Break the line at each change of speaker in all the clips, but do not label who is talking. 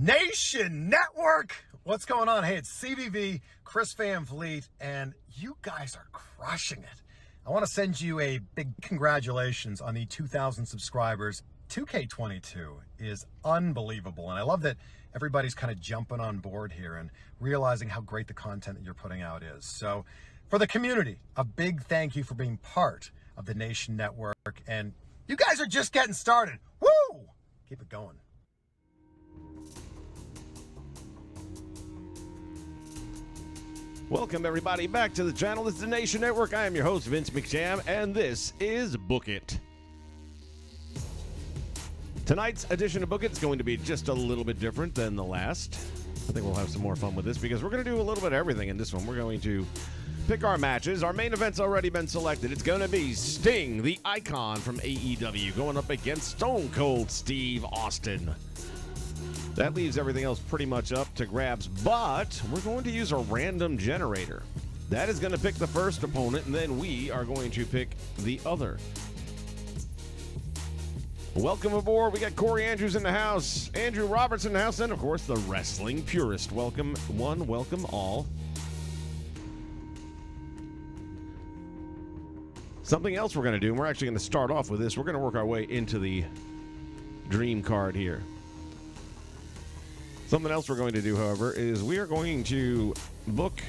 Nation Network. What's going on? Hey, it's CVV, Chris Van Vliet, and you guys are crushing it. I want to send you a big congratulations on the 2,000 subscribers. 2K22 is unbelievable, and I love that everybody's kind of jumping on board here and realizing how great the content that you're putting out is. So for the community, a big thank you for being part of the Nation Network, and you guys are just getting started. Woo! Keep it going.
Welcome, everybody, back to the channel. This is the Nation Network. I am your host, Vince McJam, and this is Book It. Tonight's edition of Book It is going to be just a little bit different than the last. I think we'll have some more fun with this because we're going to do a little bit of everything in this one. We're going to pick our matches. Our main event's already been selected. It's going to be Sting, the Icon from AEW, going up against Stone Cold Steve Austin. That leaves everything else pretty much up to grabs, but we're going to use a random generator. That is going to pick the first opponent, and then we are going to pick the other. Welcome aboard. We got Corey Andrews in the house, Andrew Roberts in the house, and of course the Wrestling Purist. Welcome one, welcome all. Something else we're going to do, and we're actually going to start off with this. We're going to work our way into the dream card here. Something else we're going to do, however, is we are going to book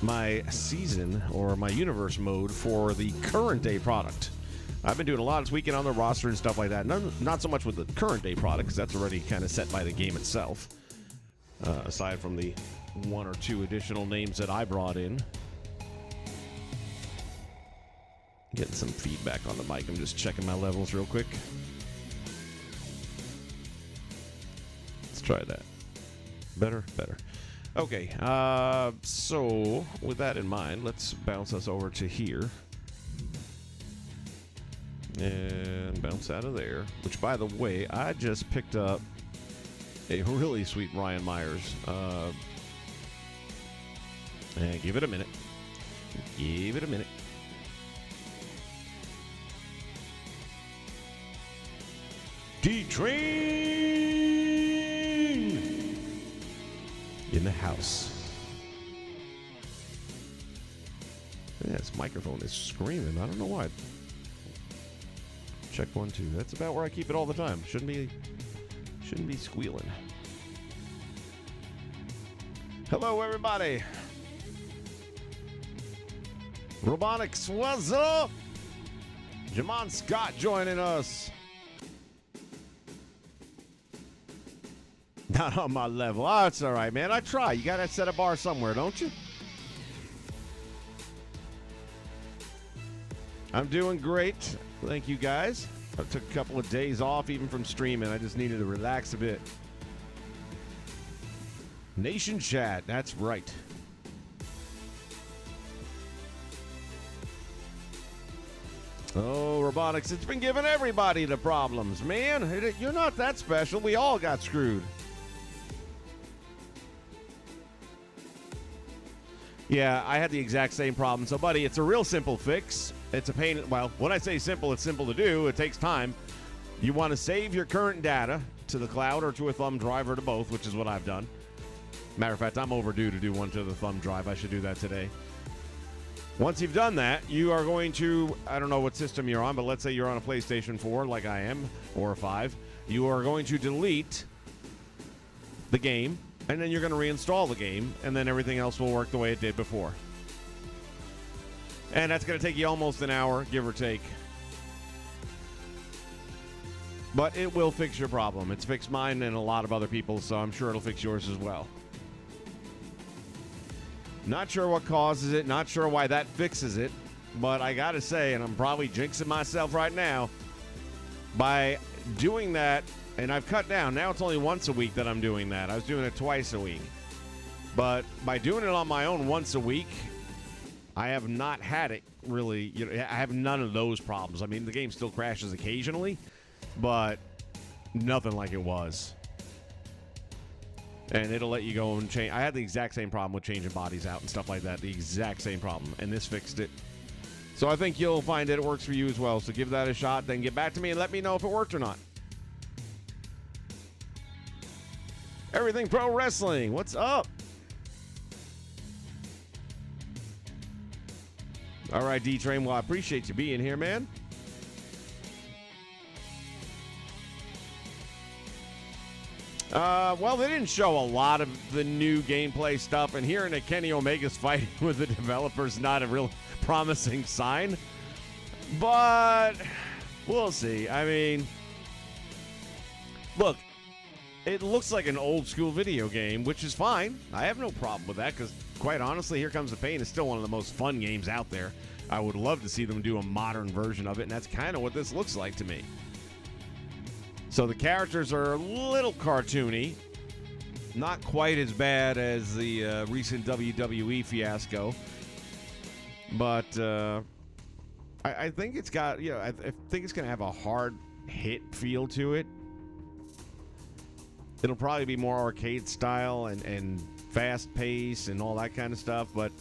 my season or my universe mode for the current day product. I've been doing a lot this weekend on the roster and stuff like that. Not so much with the current day product, because that's already kind of set by the game itself. Aside from the one or two additional names that I brought in. Getting some feedback on the mic. I'm just checking my levels real quick. Let's try that. Better. Okay, so with that in mind, let's bounce us over to here. And bounce out of there. Which, by the way, I just picked up a really sweet Ryan Myers. And give it a minute. D-Train in the house. Yeah, this microphone is screaming. I don't know why. Check 1, 2. That's about where I keep it all the time. Shouldn't be squealing. Hello, everybody. Robotics, what's up? Jamon Scott joining us. Not on my level. Oh, it's all right, man. I try. You got to set a bar somewhere, don't you? I'm doing great. Thank you, guys. I took a couple of days off even from streaming. I just needed to relax a bit. Nation chat. That's right. Oh, robotics. It's been giving everybody the problems, man. You're not that special. We all got screwed. Yeah, I had the exact same problem. So, buddy, it's a real simple fix. It's a pain. Well, when I say simple, it's simple to do. It takes time. You want to save your current data to the cloud or to a thumb drive or to both, which is what I've done. Matter of fact, I'm overdue to do one to the thumb drive. I should do that today. Once you've done that, you are going to, I don't know what system you're on, but let's say you're on a PlayStation 4 like I am, or a 5. You are going to delete the game, and then you're going to reinstall the game, and then everything else will work the way it did before. And that's going to take you almost an hour, give or take. But it will fix your problem. It's fixed mine and a lot of other people, so I'm sure it'll fix yours as well. Not sure what causes it, not sure why that fixes it, but I got to say, and I'm probably jinxing myself right now, by doing that, and I've cut down. Now it's only once a week that I'm doing that. I was doing it twice a week. But by doing it on my own once a week, I have not had it really. I have none of those problems. I mean, the game still crashes occasionally, but nothing like it was. And it'll let you go and change. I had the exact same problem with changing bodies out and stuff like that. The exact same problem. And this fixed it. So I think you'll find that it works for you as well. So give that a shot, then get back to me and let me know if it worked or not. Everything Pro Wrestling, what's up? All right, D-Train, well, I appreciate you being here, man. Well, they didn't show a lot of the new gameplay stuff, and hearing that Kenny Omega's fighting with the developers not a real promising sign. But we'll see. I mean, look, it looks like an old school video game, which is fine. I have no problem with that because, quite honestly, Here Comes the Pain is still one of the most fun games out there. I would love to see them do a modern version of it, and that's kind of what this looks like to me. So the characters are a little cartoony, not quite as bad as the recent WWE fiasco, but I think it's got, I think it's going to have a hard hit feel to it. It'll probably be more arcade style and fast pace and all that kind of stuff, but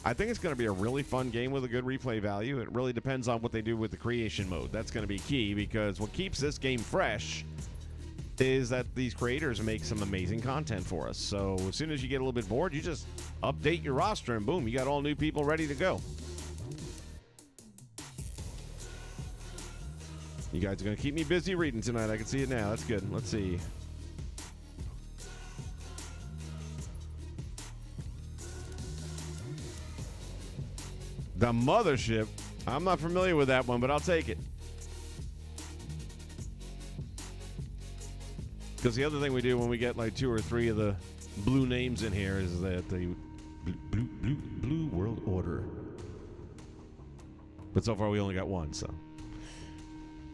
I think it's going to be a really fun game with a good replay value. It really depends on what they do with the creation mode. That's going to be key, because what keeps this game fresh is that these creators make some amazing content for us. So as soon as you get a little bit bored, you just update your roster and boom, you got all new people ready to go. You guys are going to keep me busy reading tonight. I can see it now. That's good. Let's see. The Mothership. I'm not familiar with that one, but I'll take it. Because the other thing we do when we get like 2 or 3 of the blue names in here is that the blue world order. But so far we only got 1, so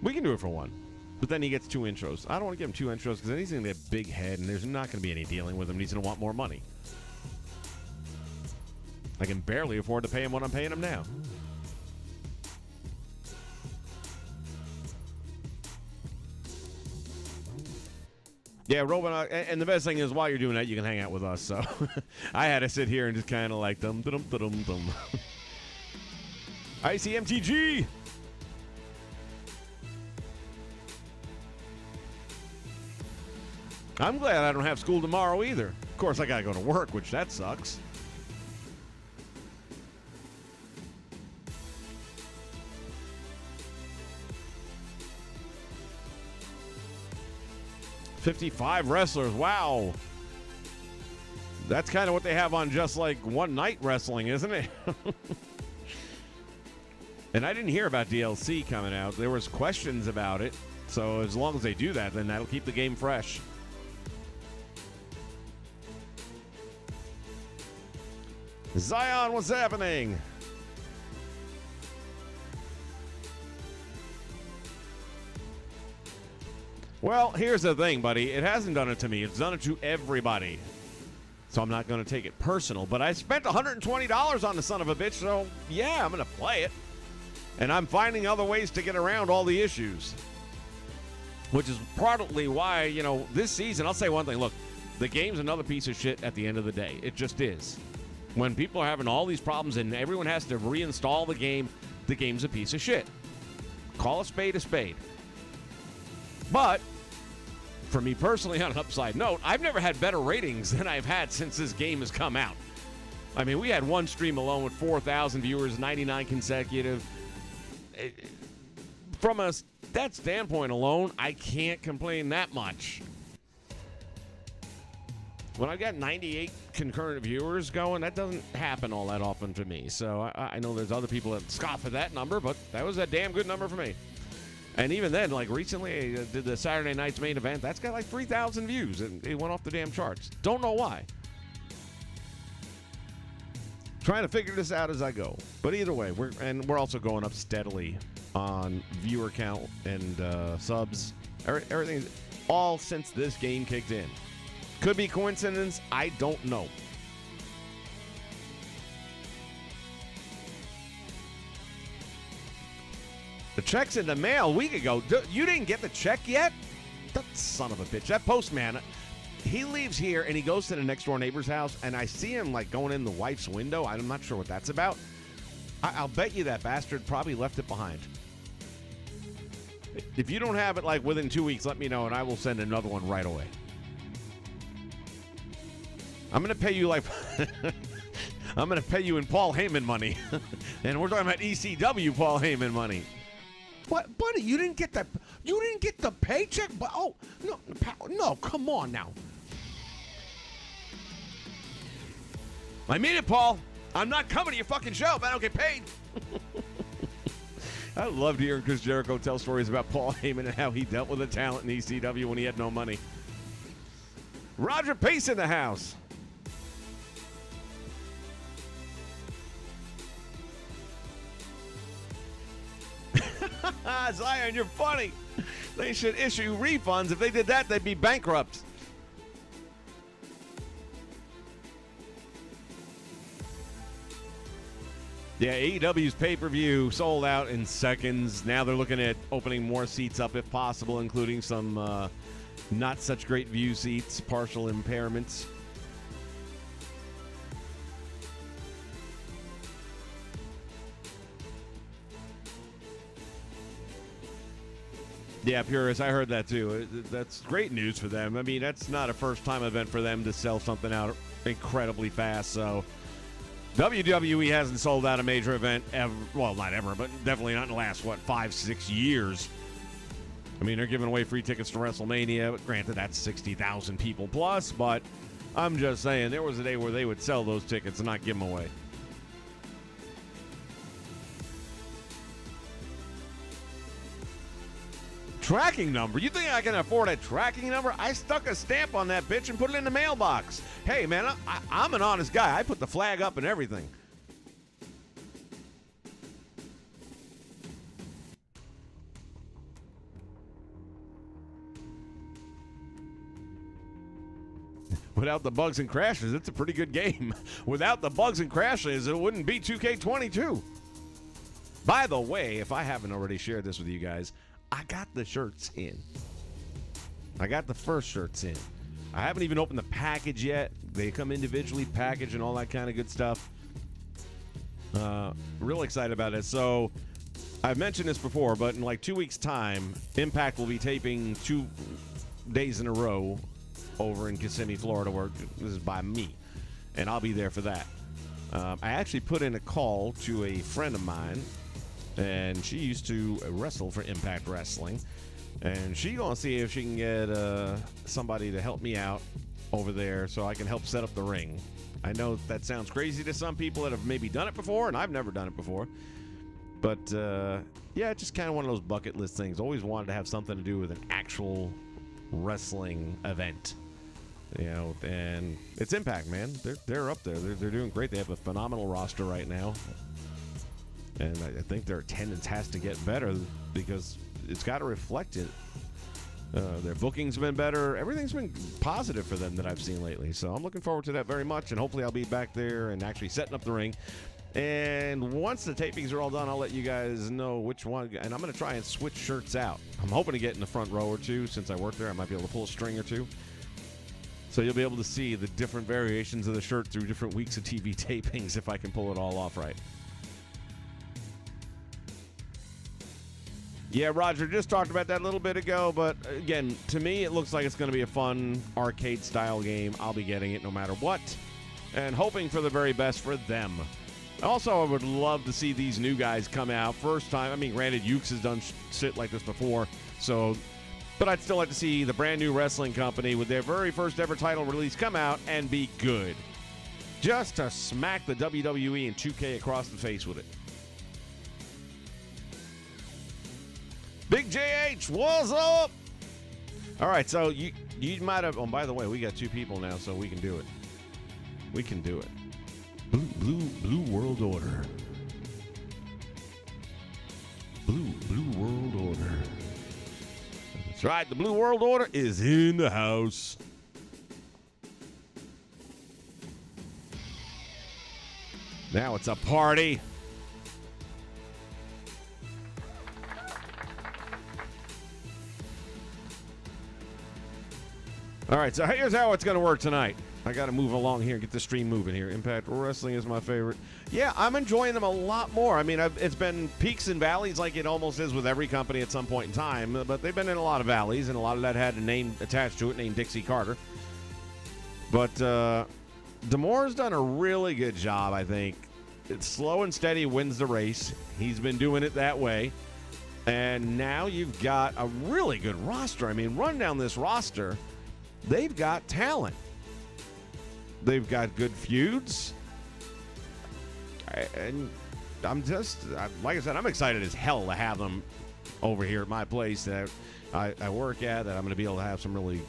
we can do it for 1. But then he gets 2 intros. I don't want to give him 2 intros because then he's going to get a big head and there's not going to be any dealing with him. He's going to want more money. I can barely afford to pay him what I'm paying him now. Yeah, Robin, and the best thing is while you're doing that, you can hang out with us. So I had to sit here and just kind of like dum dum dum dum. ICMTG. I'm glad I don't have school tomorrow either. Of course, I gotta go to work, which that sucks. $55 wrestlers. Wow. That's kind of what they have on just like One Night Wrestling, isn't it? And I didn't hear about DLC coming out. There was questions about it. So as long as they do that, then that'll keep the game fresh. Zion, what's happening? Well, here's the thing, buddy. It hasn't done it to me. It's done it to everybody. So I'm not going to take it personal. But I spent $120 on the son of a bitch, so yeah, I'm going to play it. And I'm finding other ways to get around all the issues. Which is probably why, this season, I'll say one thing. Look, the game's another piece of shit at the end of the day. It just is. When people are having all these problems and everyone has to reinstall the game's a piece of shit. Call a spade a spade. But for me personally, on an upside note, I've never had better ratings than I've had since this game has come out. I mean, we had one stream alone with 4,000 viewers, 99 consecutive. From that standpoint alone, I can't complain that much. When I got 98 concurrent viewers going, that doesn't happen all that often to me. So I know there's other people that scoff at that number, but that was a damn good number for me. And even then, like recently, I did the Saturday night's main event. That's got like 3,000 views, and it went off the damn charts. Don't know why. Trying to figure this out as I go. But either way, we're also going up steadily on viewer count and subs. Everything, all since this game kicked in. Could be coincidence. I don't know. The check's in the mail a week ago. You didn't get the check yet? That son of a bitch. That postman, he leaves here and he goes to the next door neighbor's house, and I see him like going in the wife's window. I'm not sure what that's about. I'll bet you that bastard probably left it behind. If you don't have it like within 2 weeks, let me know and I will send another one right away. I'm going to pay you like I'm going to pay you in Paul Heyman money. And we're talking about ECW Paul Heyman money. What, buddy? You didn't get the paycheck? But oh, no, come on now. I mean it, Paul. I'm not coming to your fucking show if I don't get paid. I loved hearing Chris Jericho tell stories about Paul Heyman and how he dealt with the talent in ECW when he had no money. Roger Pace in the house. Zion, you're funny. They should issue refunds. If they did that, they'd be bankrupt. Yeah, AEW's pay-per-view sold out in seconds. Now they're looking at opening more seats up if possible, including some not such great view seats, partial impairments. Yeah, Purist, I heard that too. That's great news for them. I mean, that's not a first-time event for them to sell something out incredibly fast, so WWE hasn't sold out a major event ever. Well, not ever, but definitely not in the last, 5-6 years. I mean, they're giving away free tickets to WrestleMania. Granted, that's 60,000 people plus, but I'm just saying, there was a day where they would sell those tickets and not give them away. Tracking number? You think I can afford a tracking number? I stuck a stamp on that bitch and put it in the mailbox. Hey, man, I'm an honest guy. I put the flag up and everything. Without the bugs and crashes, it's a pretty good game. Without the bugs and crashes, it wouldn't be 2K22. By the way, if I haven't already shared this with you guys, I got the shirts in. I got the first shirts in. I haven't even opened the package yet. They come individually packaged and all that kind of good stuff. Real excited about it. So I've mentioned this before, but in like 2 weeks' time, Impact will be taping 2 days in a row over in Kissimmee, Florida, where this is by me. And I'll be there for that. I actually put in a call to a friend of mine, and she used to wrestle for Impact Wrestling, and she gonna see if she can get somebody to help me out over there so I can help set up the ring. I know that sounds crazy to some people that have maybe done it before, and I've never done it before, but yeah, just kind of one of those bucket list things. Always wanted to have something to do with an actual wrestling event, you know, and it's Impact, man. They're up there. They're doing great. They have a phenomenal roster right now. And I think their attendance has to get better because it's got to reflect it. Their booking's been better. Everything's been positive for them that I've seen lately. So I'm looking forward to that very much. And hopefully I'll be back there and actually setting up the ring. And once the tapings are all done, I'll let you guys know which one. And I'm going to try and switch shirts out. I'm hoping to get in the front row or two. Since I work there, I might be able to pull a string or two. So you'll be able to see the different variations of the shirt through different weeks of TV tapings if I can pull it all off right. Yeah, Roger just talked about that a little bit ago, but again, to me, it looks like it's going to be a fun arcade-style game. I'll be getting it no matter what, and hoping for the very best for them. Also, I would love to see these new guys come out. First time, I mean, granted, Ukes has done shit like this before, so, but I'd still like to see the brand new wrestling company with their very first ever title release come out and be good. Just to smack the WWE and 2K across the face with it. Big JH, what's up? All right, so you might have. Oh, by the way, we got 2 people now, so we can do it. We can do it. Blue World Order. Blue World Order. That's right. The Blue World Order is in the house. Now it's a party. All right, so here's how it's going to work tonight. I got to move along here and get the stream moving here. Impact Wrestling is my favorite. Yeah, I'm enjoying them a lot more. I mean, it's been peaks and valleys like it almost is with every company at some point in time, but they've been in a lot of valleys, and a lot of that had a name attached to it named Dixie Carter. But Damore's done a really good job, I think. It's slow and steady wins the race. He's been doing it that way. And now you've got a really good roster. I mean, run down this roster. They've got talent. They've got good feuds. And like I said, I'm excited as hell to have them over here at my place that I work at, that I'm going to be able to have some really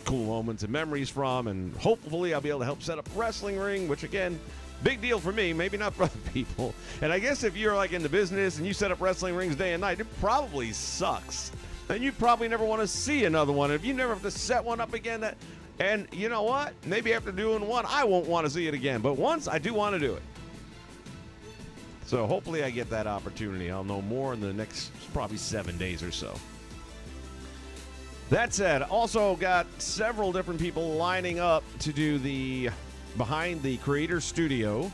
cool moments and memories from, and hopefully I'll be able to help set up a wrestling ring, which again, big deal for me, maybe not for other people. And I guess if you're like in the business and you set up wrestling rings day and night, it probably sucks. And you probably never want to see another one. If you never have to set one up again, and you know what? Maybe after doing one, I won't want to see it again. But once, I do want to do it. So hopefully I get that opportunity. I'll know more in the next probably 7 days or so. That said, also got several different people lining up to do the Behind the Creator Studio.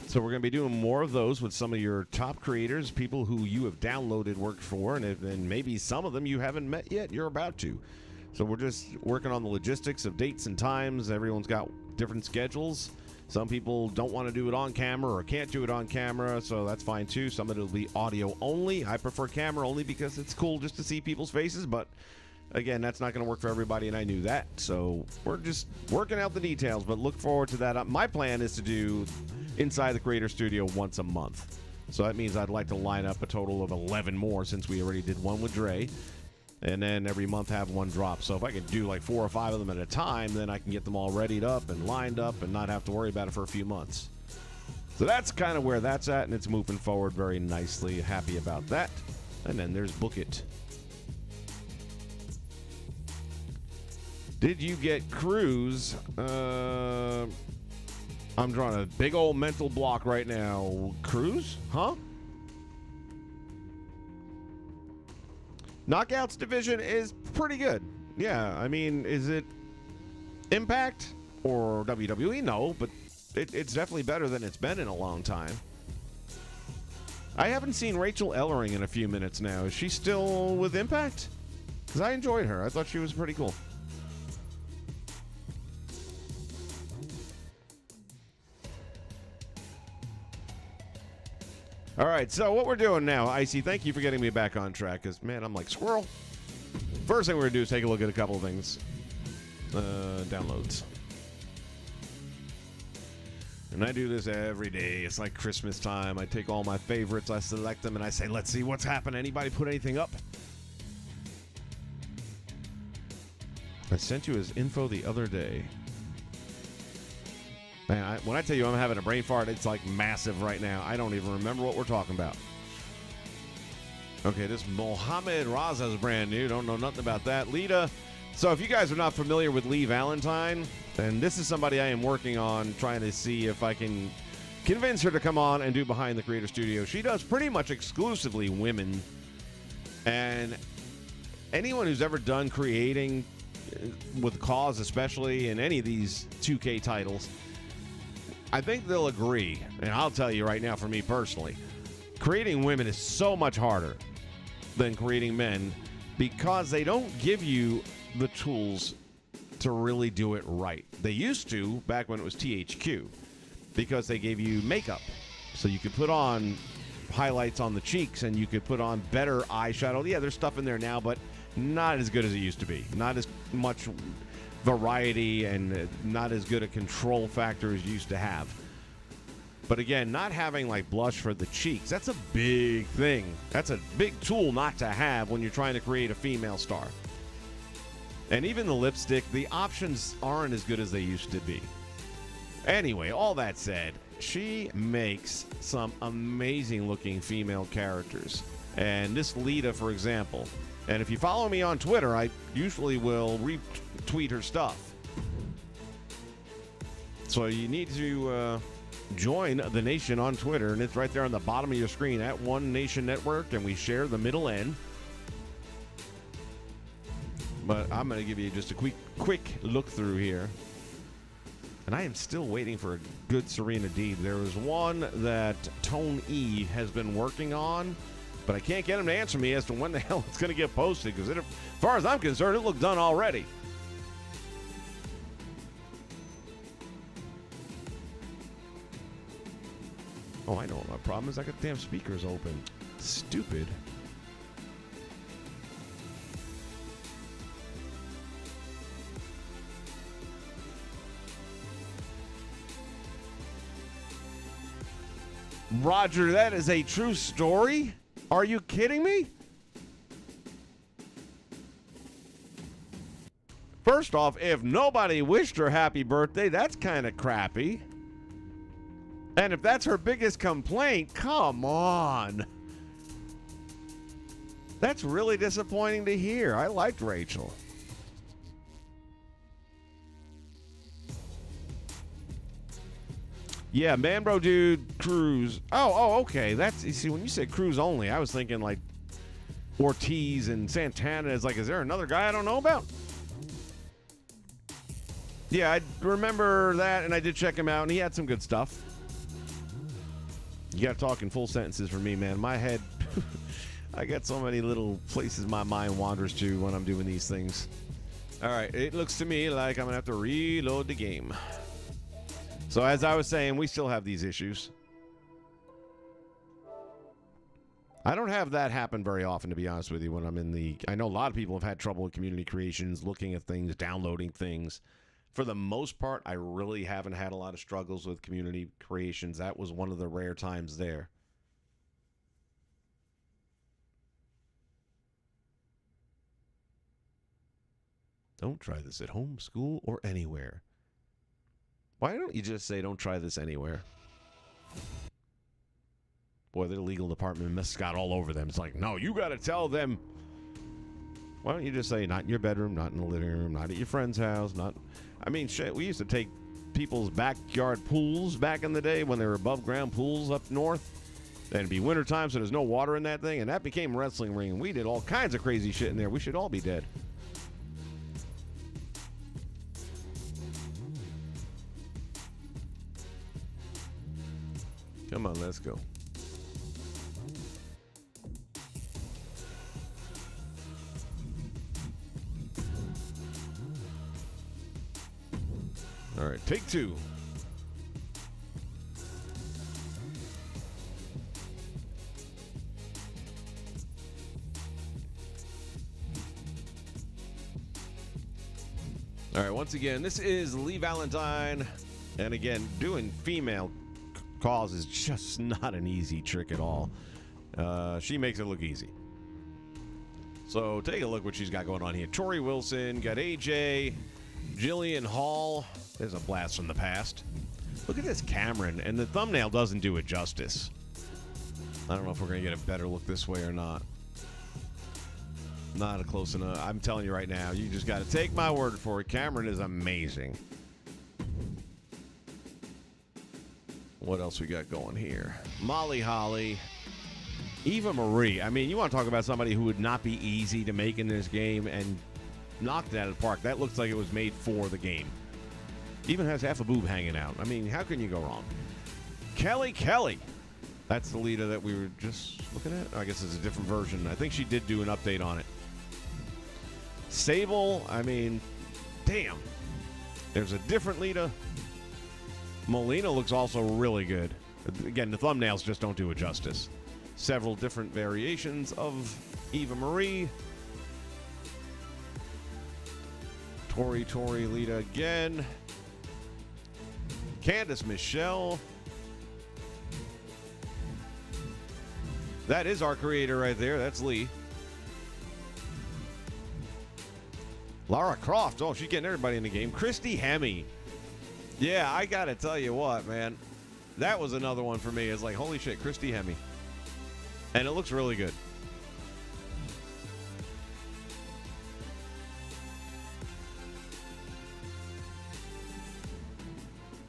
So we're going to be doing more of those with some of your top creators, people who you have downloaded work for, and maybe some of them you haven't met yet, you're about to. So we're just working on the logistics of dates and times. Everyone's got different schedules. Some people don't want to do it on camera or can't do it on camera, so that's fine too. Some of it will be audio only. I prefer camera only because it's cool just to see people's faces, but again, that's not going to work for everybody, and I knew that. So we're just working out the details, but look forward to that. My plan is to do Inside the Creator Studio once a month. So that means I'd like to line up a total of 11 more, since we already did one with Dre. And then every month have one drop. So if I could do like 4 or 5 of them at a time, then I can get them all readied up and lined up and not have to worry about it for a few months. So that's kind of where that's at, and it's moving forward very nicely. Happy about that. And then there's Book It. Did you get Cruise? I'm drawing a big old mental block right now. Cruise? Huh? Knockouts division is pretty good. Yeah, I mean, is it Impact or WWE? No, but it's definitely better than it's been in a long time. I haven't seen Rachel Ellering in a few minutes now. Is she still with Impact? Because I enjoyed her. I thought she was pretty cool. All right, so what we're doing now, Icy, thank you for getting me back on track, because, man, I'm like squirrel. First thing we're going to do is take a look at a couple of things. Downloads. And I do this every day. It's like Christmas time. I take all my favorites, I select them, and I say, let's see what's happened. Anybody put anything up? I sent you his info the other day. Man, when I tell you I'm having a brain fart, it's like massive right now. I don't even remember what we're talking about. Okay, this Mohammed Raza is brand new. Don't know nothing about that. Lita. So if you guys are not familiar with Lee Valentine, then this is somebody I am working on, trying to see if I can convince her to come on and do Behind the Creator Studio. She does pretty much exclusively women. And anyone who's ever done creating with cause, especially in any of these 2K titles, I think they'll agree, and I'll tell you right now, for me personally, creating women is so much harder than creating men, because they don't give you the tools to really do it right. They used to back when it was THQ, because they gave you makeup, so you could put on highlights on the cheeks and you could put on better eyeshadow. Yeah, there's stuff in there now, but not as good as it used to be. Not as much variety and not as good a control factor as you used to have. But again, not having like blush for the cheeks, that's a big thing. That's a big tool not to have when you're trying to create a female star. And even the lipstick, the options aren't as good as they used to be. Anyway, all that said, she makes some amazing looking female characters. And this Lita, for example, and if you follow me on Twitter, I usually will retweet her stuff. So you need to join the Nation on Twitter, and it's right there on the bottom of your screen at One Nation Network, and we share the middle N. But I'm going to give you just a quick look through here. And I am still waiting for a good Serena Deeb. There was one that Tone E has been working on, but I can't get him to answer me as to when the hell it's going to get posted, because as far as I'm concerned, it looked done already. Oh, I know what my problem is. I got the damn speakers open. Stupid. Roger, that is a true story? Are you kidding me? First off, if nobody wished her happy birthday, that's kind of crappy. And if that's her biggest complaint, come on. That's really disappointing to hear. I liked Rachel. Yeah, Man Bro Dude, Cruz. Oh, okay. That's, you see, when you said Cruz only, I was thinking like Ortiz and Santana. Is like, is there another guy I don't know about? Yeah, I remember that, and I did check him out, and he had some good stuff. You got to talk in full sentences for me, man. My head, I got so many little places my mind wanders to when I'm doing these things. All right, it looks to me like I'm going to have to reload the game. So as I was saying, we still have these issues. I don't have that happen very often, to be honest with you, when I'm in the... I know a lot of people have had trouble with community creations, looking at things, downloading things. For the most part, I really haven't had a lot of struggles with community creations. That was one of the rare times there. Don't try this at home, school, or anywhere. Why don't you just say, don't try this anywhere? Boy, the legal department must have got all over them. It's like, no, you got to tell them. Why don't you just say, not in your bedroom, not in the living room, not at your friend's house, not... I mean, shit, we used to take people's backyard pools back in the day when they were above ground pools up north. And it'd be wintertime, so there's no water in that thing, and that became a wrestling ring. And we did all kinds of crazy shit in there. We should all be dead. Come on, let's go. All right, take two. All right, once again, this is Lee Valentine. And again, doing female calls is just not an easy trick at all. She makes it look easy. So take a look what she's got going on here. Tori Wilson, got AJ, Jillian Hall. There's a blast from the past. Look at this Cameron, and the thumbnail doesn't do it justice. I don't know if we're going to get a better look this way or not. Not a close enough. I'm telling you right now, you just got to take my word for it. Cameron is amazing. What else we got going here? Molly Holly. Eva Marie. I mean, you want to talk about somebody who would not be easy to make in this game, and knocked it out of the park. That looks like it was made for the game. Even has half a boob hanging out. I mean, how can you go wrong? Kelly. That's the leader that we were just looking at. I guess it's a different version. I think she did do an update on it. Sable, I mean, damn. There's a different leader. Molina looks also really good. Again, the thumbnails just don't do it justice. Several different variations of Eva Marie. Tori Lita again. Candice Michelle. That is our creator right there. That's Lee. Lara Croft. Oh, she's getting everybody in the game. Christy Hemme. Yeah, I got to tell you what, man. That was another one for me. It's like, holy shit, Christy Hemme. And it looks really good.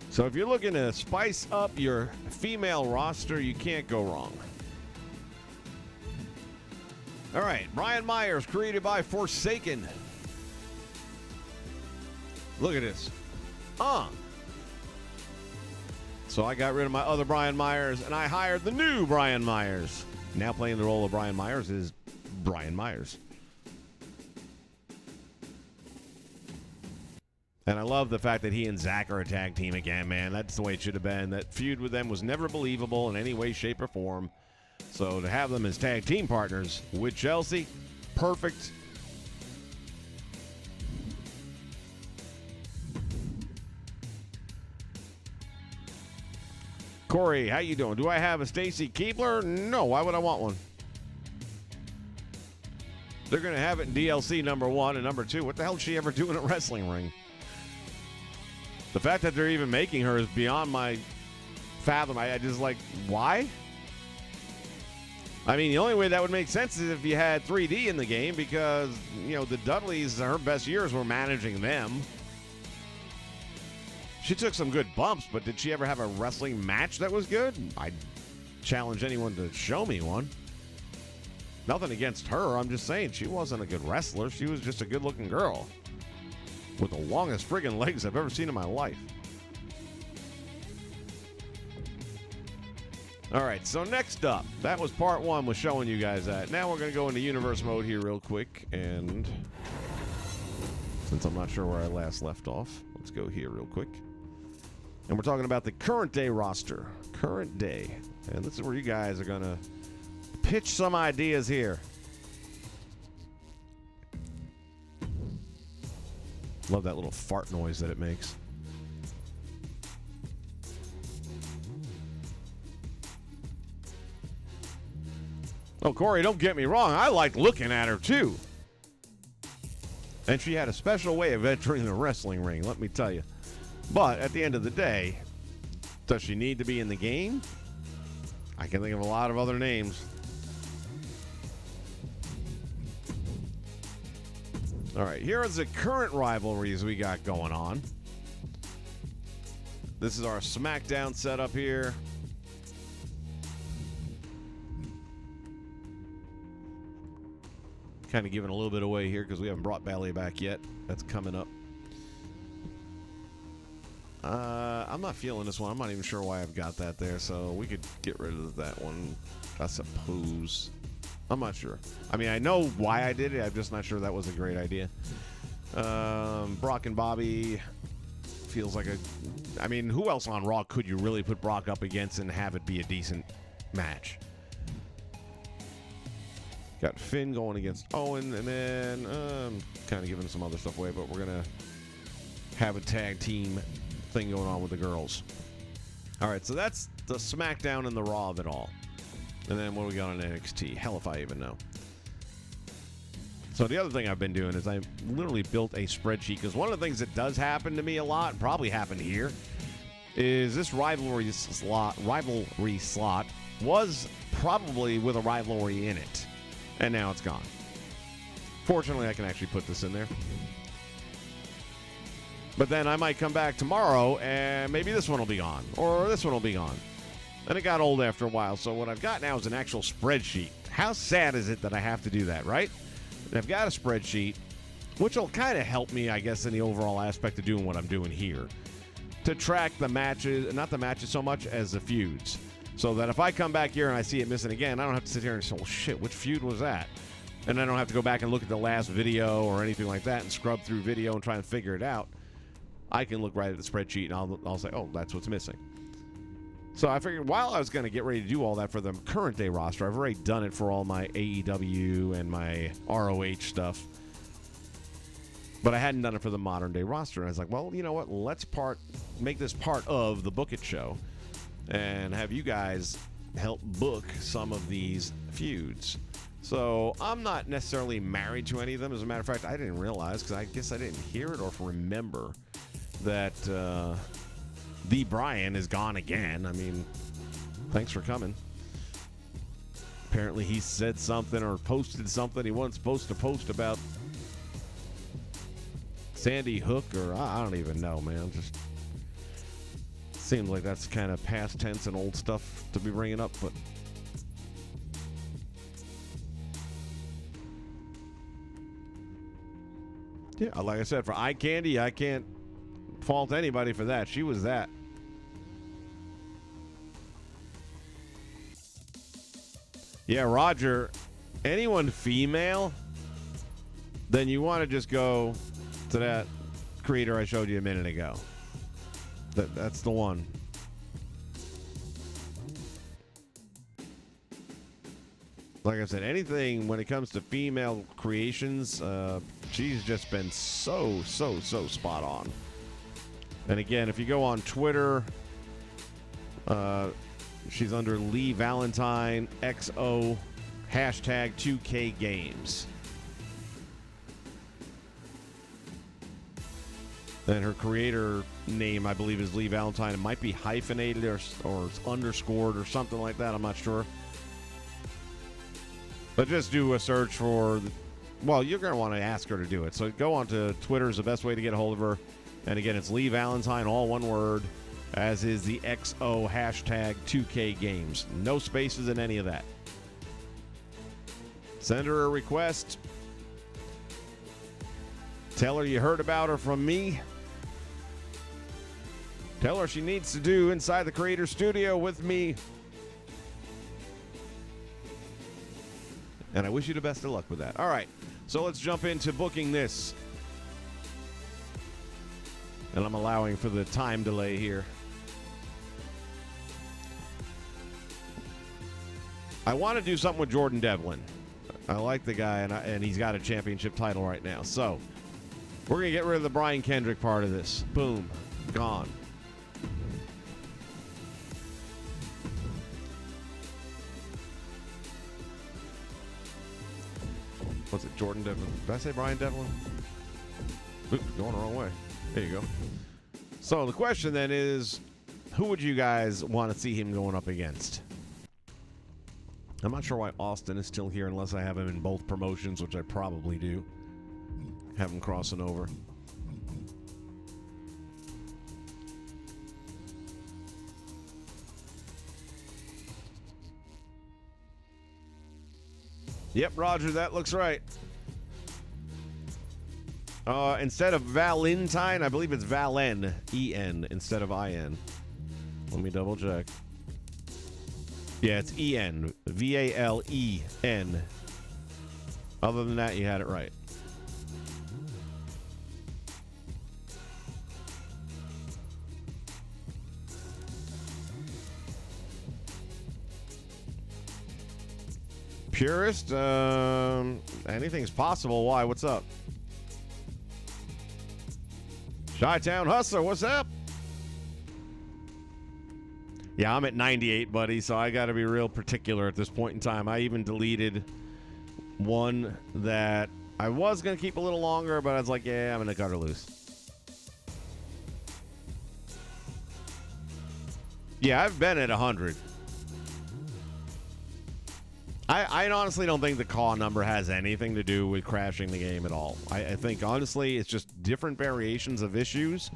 So if you're looking to spice up your female roster, you can't go wrong. All right, Brian Myers, created by Forsaken. Look at this. So I got rid of my other Brian Myers, and I hired the new Brian Myers. Now playing the role of Brian Myers is Brian Myers. And I love the fact that he and Zach are a tag team again, man. That's the way it should have been. That feud with them was never believable in any way, shape, or form. So to have them as tag team partners with Chelsea, perfect. Corey, how you doing? Do I have a Stacy Keibler? No, why would I want one? They're going to have it in DLC number 1 and number 2. What the hell did she ever do in a wrestling ring? The fact that they're even making her is beyond my fathom. I just like, why? I mean, the only way that would make sense is if you had 3D in the game because, you know, the Dudleys, her best years were managing them. She took some good bumps, but did she ever have a wrestling match that was good? I challenge anyone to show me one. Nothing against her. I'm just saying she wasn't a good wrestler. She was just a good-looking girl with the longest friggin' legs I've ever seen in my life. All right, so next up, that was part 1 was showing you guys that. Now we're going to go into universe mode here real quick, and since I'm not sure where I last left off, let's go here real quick. And we're talking about the current day roster. Current day. And this is where you guys are going to pitch some ideas here. Love that little fart noise that it makes. Oh, Corey, don't get me wrong. I like looking at her, too. And she had a special way of entering the wrestling ring, let me tell you. But at the end of the day, does she need to be in the game? I can think of a lot of other names. All right, here are the current rivalries we got going on. This is our SmackDown setup here. Kind of giving a little bit away here because we haven't brought Bailey back yet. That's coming up. I'm not feeling this one. I'm not even sure why I've got that there, so we could get rid of that one, I suppose. I'm not sure. I mean, I know why I did it. I'm just not sure that was a great idea. Brock and Bobby feels like a... I mean, who else on Raw could you really put Brock up against and have it be a decent match? Got Finn going against Owen, and then kind of giving some other stuff away, but we're going to have a tag team thing going on with the girls. All right, so that's the SmackDown and the Raw of it all. And then what do we got on NXT? Hell if I even know. So the other thing I've been doing is I literally built a spreadsheet, because one of the things that does happen to me a lot, and probably happened here, is this rivalry slot was probably with a rivalry in it. And now it's gone. Fortunately, I can actually put this in there. But then I might come back tomorrow and maybe this one will be gone. Or this one will be gone. And it got old after a while. So what I've got now is an actual spreadsheet. How sad is it that I have to do that, right? And I've got a spreadsheet, which will kind of help me, I guess, in the overall aspect of doing what I'm doing here. To track the matches, not the matches so much as the feuds. So that if I come back here and I see it missing again, I don't have to sit here and say, well, shit, which feud was that? And I don't have to go back and look at the last video or anything like that and scrub through video and try and figure it out. I can look right at the spreadsheet and I'll say, oh, that's what's missing. So I figured while I was going to get ready to do all that for the current day roster, I've already done it for all my AEW and my ROH stuff. But I hadn't done it for the modern day roster. And I was like, well, you know what? Let's make this part of the Book It show and have you guys help book some of these feuds. So I'm not necessarily married to any of them. As a matter of fact, I didn't realize, because I guess I didn't hear it or remember, that the Brian is gone again. I mean, thanks for coming. Apparently he said something or posted something he wasn't supposed to post about Sandy Hook, or I don't even know, man. Just seems like that's kind of past tense and old stuff to be bringing up, but yeah, like I said, for eye candy, I can't fault anybody for that. She was that. Yeah, Roger, anyone female, then you want to just go to that creator I showed you a minute ago. That's the one. Like I said, anything when it comes to female creations, she's just been so spot on. And again, if you go on Twitter, she's under Lee Valentine XO hashtag 2K Games. And her creator name, I believe, is Lee Valentine. It might be hyphenated or it's underscored or something like that. I'm not sure. But just do a search for, well, you're going to want to ask her to do it. So go on to Twitter is the best way to get a hold of her. And again, it's Lee Valentine, all one word, as is the XO hashtag 2K Games. No spaces in any of that. Send her a request. Tell her you heard about her from me. Tell her she needs to do Inside the Creator Studio with me. And I wish you the best of luck with that. All right, so let's jump into booking this. And I'm allowing for the time delay here. I want to do something with Jordan Devlin. I like the guy, and he's got a championship title right now. So we're going to get rid of the Brian Kendrick part of this. Boom. Gone. What's it, Jordan Devlin? Did I say Brian Devlin? Oops, going the wrong way. There you go. So the question then is, who would you guys want to see him going up against? I'm not sure why Austin is still here unless I have him in both promotions, which I probably do. Have him crossing over. Yep, Roger, that looks right. Instead of Valentine, I believe it's Valen, E-N, instead of I-N. Let me double check. Yeah, it's E-N, V-A-L-E-N. Other than that, you had it right. Purist, anything's possible. Why? What's up? Chi-Town Hustler, what's up? Yeah, I'm at 98, buddy, so I got to be real particular at this point in time. I even deleted one that I was going to keep a little longer, but I was like, yeah, I'm going to cut her loose. Yeah, I've been at 100. I honestly don't think the call number has anything to do with crashing the game at all. I think, honestly, it's just different variations of issues.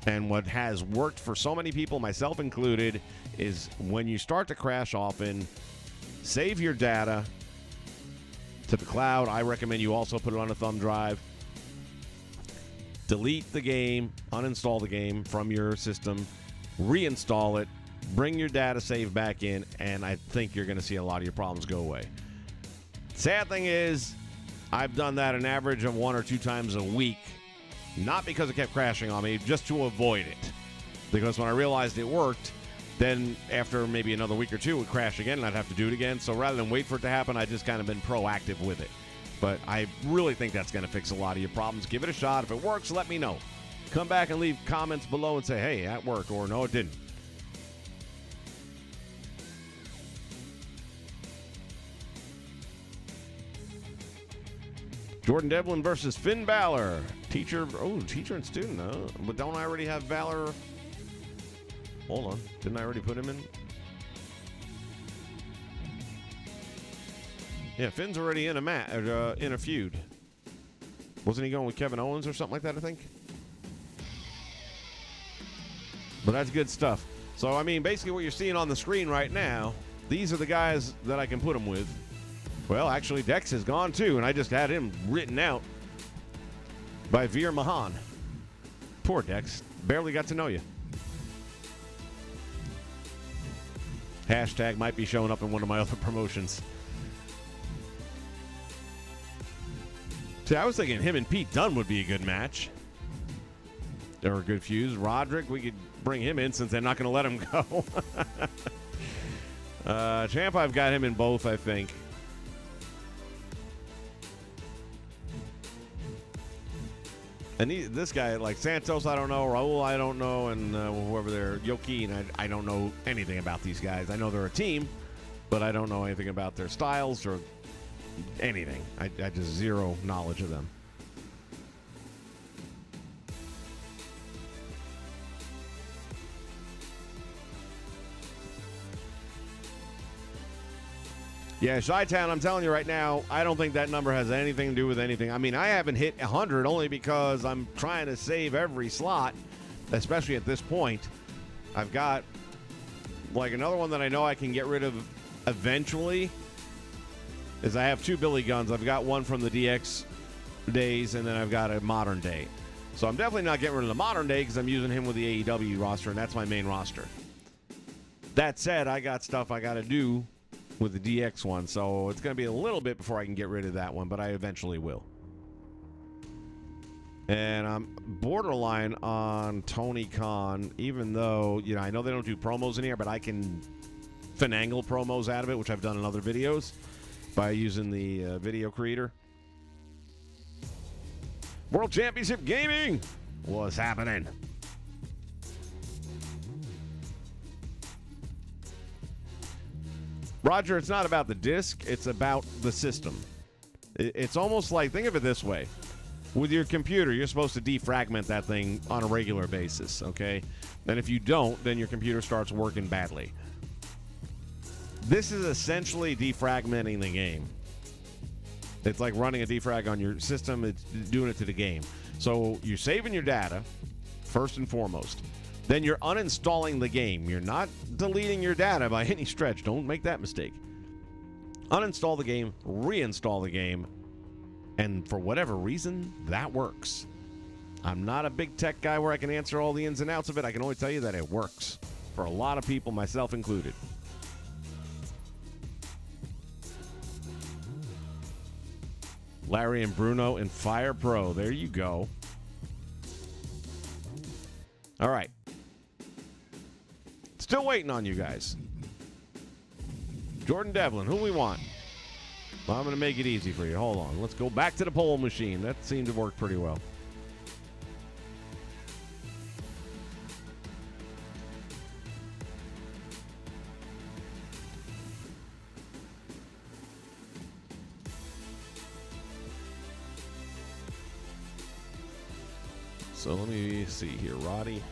And what has worked for so many people, myself included, is when you start to crash often, save your data to the cloud. I recommend you also put it on a thumb drive. Delete the game, uninstall the game from your system, reinstall it, bring your data save back in, and I think you're going to see a lot of your problems go away. Sad thing is, I've done that an average of 1 or 2 times a week, not because it kept crashing on me, just to avoid it. Because when I realized it worked, then after maybe another week or 2, it would crash again, and I'd have to do it again. So rather than wait for it to happen, I just kind of been proactive with it. But I really think that's going to fix a lot of your problems. Give it a shot. If it works, let me know. Come back and leave comments below and say, hey, that worked, or no, it didn't. Jordan Devlin versus Finn Balor. Teacher and student. Oh, but don't I already have Balor? Hold on. Didn't I already put him in? Yeah, Finn's already in a feud. Wasn't he going with Kevin Owens or something like that, I think? But that's good stuff. So, I mean, basically what you're seeing on the screen right now, these are the guys that I can put him with. Well, actually, Dex is gone, too, and I just had him written out by Veer Mahan. Poor Dex. Barely got to know you. Hashtag might be showing up in one of my other promotions. See, I was thinking him and Pete Dunne would be a good match. They're a good fuse. Roderick, we could bring him in since they're not going to let him go. Champ, I've got him in both, I think. And this guy, like Santos, I don't know. Raul, I don't know. And whoever they're, Yoki, and I don't know anything about these guys. I know they're a team, but I don't know anything about their styles or anything. I just zero knowledge of them. Yeah, Chi-Town, I'm telling you right now, I don't think that number has anything to do with anything. I mean, I haven't hit 100 only because I'm trying to save every slot, especially at this point. I've got, like, another one that I know I can get rid of eventually is I have 2 Billy Guns. I've got one from the DX days, and then I've got a modern day. So I'm definitely not getting rid of the modern day because I'm using him with the AEW roster, and that's my main roster. That said, I got stuff I got to do with the DX one, so it's going to be a little bit before I can get rid of that one, but I eventually will. And I'm borderline on Tony Khan, even though, you know, I know they don't do promos in here, but I can finagle promos out of it, which I've done in other videos by using the video creator. World Championship Gaming! What's happening? Roger, it's not about the disc, it's about the system. It's almost like, think of it this way. With your computer, you're supposed to defragment that thing on a regular basis, okay? And if you don't, then your computer starts working badly. This is essentially defragmenting the game. It's like running a defrag on your system, it's doing it to the game. So you're saving your data, first and foremost. Then you're uninstalling the game. You're not deleting your data by any stretch. Don't make that mistake. Uninstall the game, reinstall the game, and for whatever reason, that works. I'm not a big tech guy where I can answer all the ins and outs of it. I can only tell you that it works for a lot of people, myself included. Larry and Bruno in Fire Pro. There you go. All right. Still waiting on you guys. Jordan Devlin, who we want? Well, I'm going to make it easy for you. Hold on. Let's go back to the poll machine. That seemed to work pretty well. So let me see here. Roddy.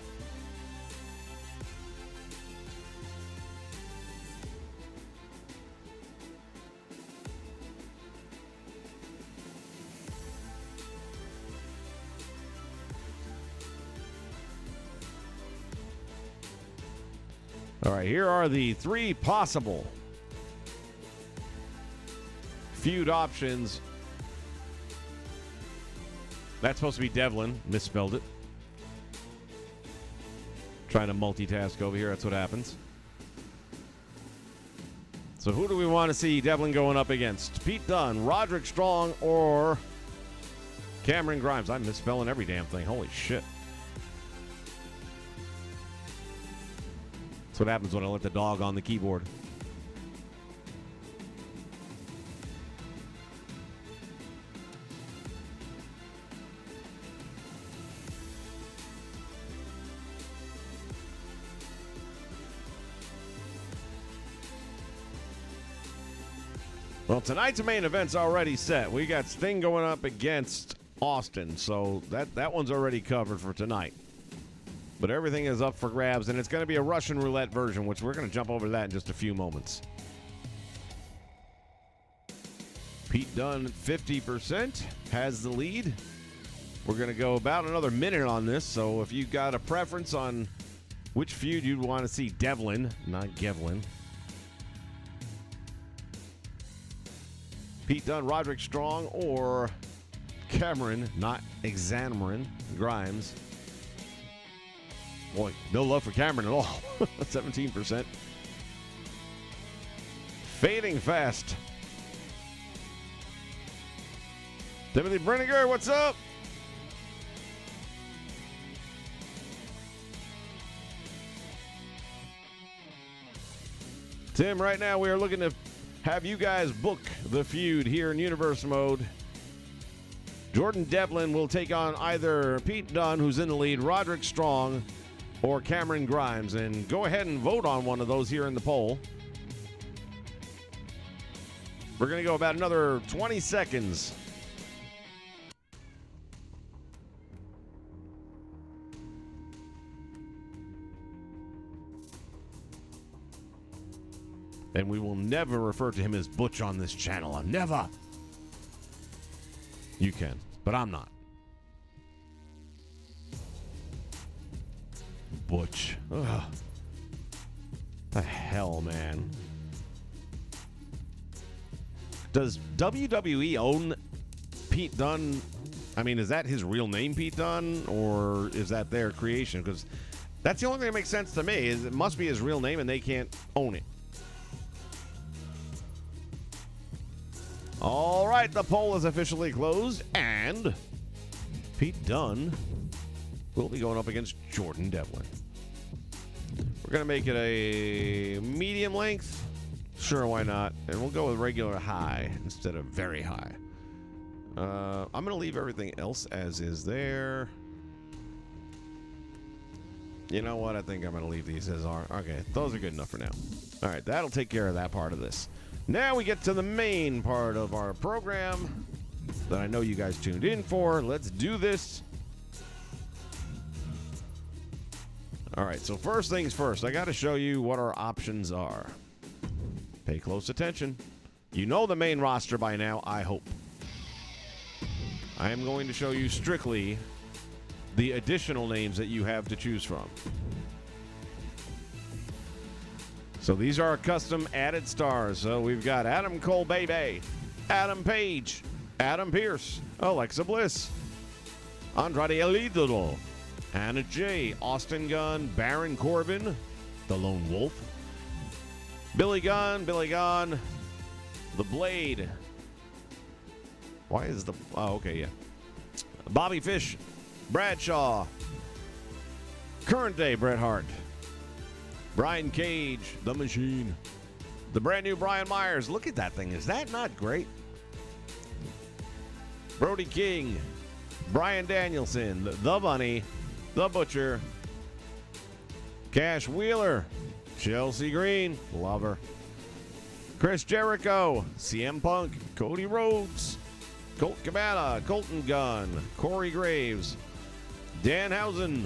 All right, here are the 3 possible feud options. That's supposed to be Devlin. Misspelled it. Trying to multitask over here. That's what happens. So who do we want to see Devlin going up against? Pete Dunne, Roderick Strong, or Cameron Grimes? I'm misspelling every damn thing. Holy shit. That's what happens when I let the dog on the keyboard. Well, tonight's main event's already set. We got Sting going up against Austin, so that one's already covered for tonight. But everything is up for grabs, and it's going to be a Russian roulette version, which we're going to jump over that in just a few moments. Pete Dunne, 50%, has the lead. We're going to go about another minute on this, so if you've got a preference on which feud you'd want to see Devlin, not Gevlin. Pete Dunne, Roderick Strong, or Cameron, not Examarin, Grimes. Boy, no love for Cameron at all. 17%. Fading fast. Timothy Brenniger, what's up? Tim, right now we are looking to have you guys book the feud here in Universe Mode. Jordan Devlin will take on either Pete Dunne, who's in the lead, Roderick Strong, or Cameron Grimes. And go ahead and vote on one of those here in the poll. We're going to go about another 20 seconds. And we will never refer to him as Butch on this channel. Never. You can, but I'm not. Butch. Ugh. The hell, man. Does WWE own Pete Dunne? I mean, is that his real name, Pete Dunne, or is that their creation? Because that's the only thing that makes sense to me. Is it must be his real name, and they can't own it. All right, the poll is officially closed, and Pete Dunne will be going up against Jordan Devlin. We're going to make it a medium length. Sure, why not? And we'll go with regular high instead of very high. I'm going to leave everything else as is there. You know what? I think I'm going to leave these as are. Okay, those are good enough for now. All right, that'll take care of that part of this. Now we get to the main part of our program that I know you guys tuned in for. Let's do this. All right, so first things first, I got to show you what our options are. Pay close attention. You know the main roster by now, I hope. I am going to show you strictly the additional names that you have to choose from. So these are custom added stars. So we've got Adam Cole Baby, Adam Page, Adam Pearce, Alexa Bliss, Andrade El Idolo, Anna Jay, Austin Gunn, Baron Corbin, the Lone Wolf, Billy Gunn, The Blade. Why is the... Oh, okay, yeah. Bobby Fish, Bradshaw, current day Bret Hart, Brian Cage, The Machine, the brand new Brian Myers. Look at that thing. Is that not great? Brody King, Bryan Danielson, The Bunny, The Butcher, Cash Wheeler, Chelsea Green, love her, Chris Jericho, CM Punk, Cody Rhodes, Colt Cabana, Colton Gunn, Corey Graves, Danhausen,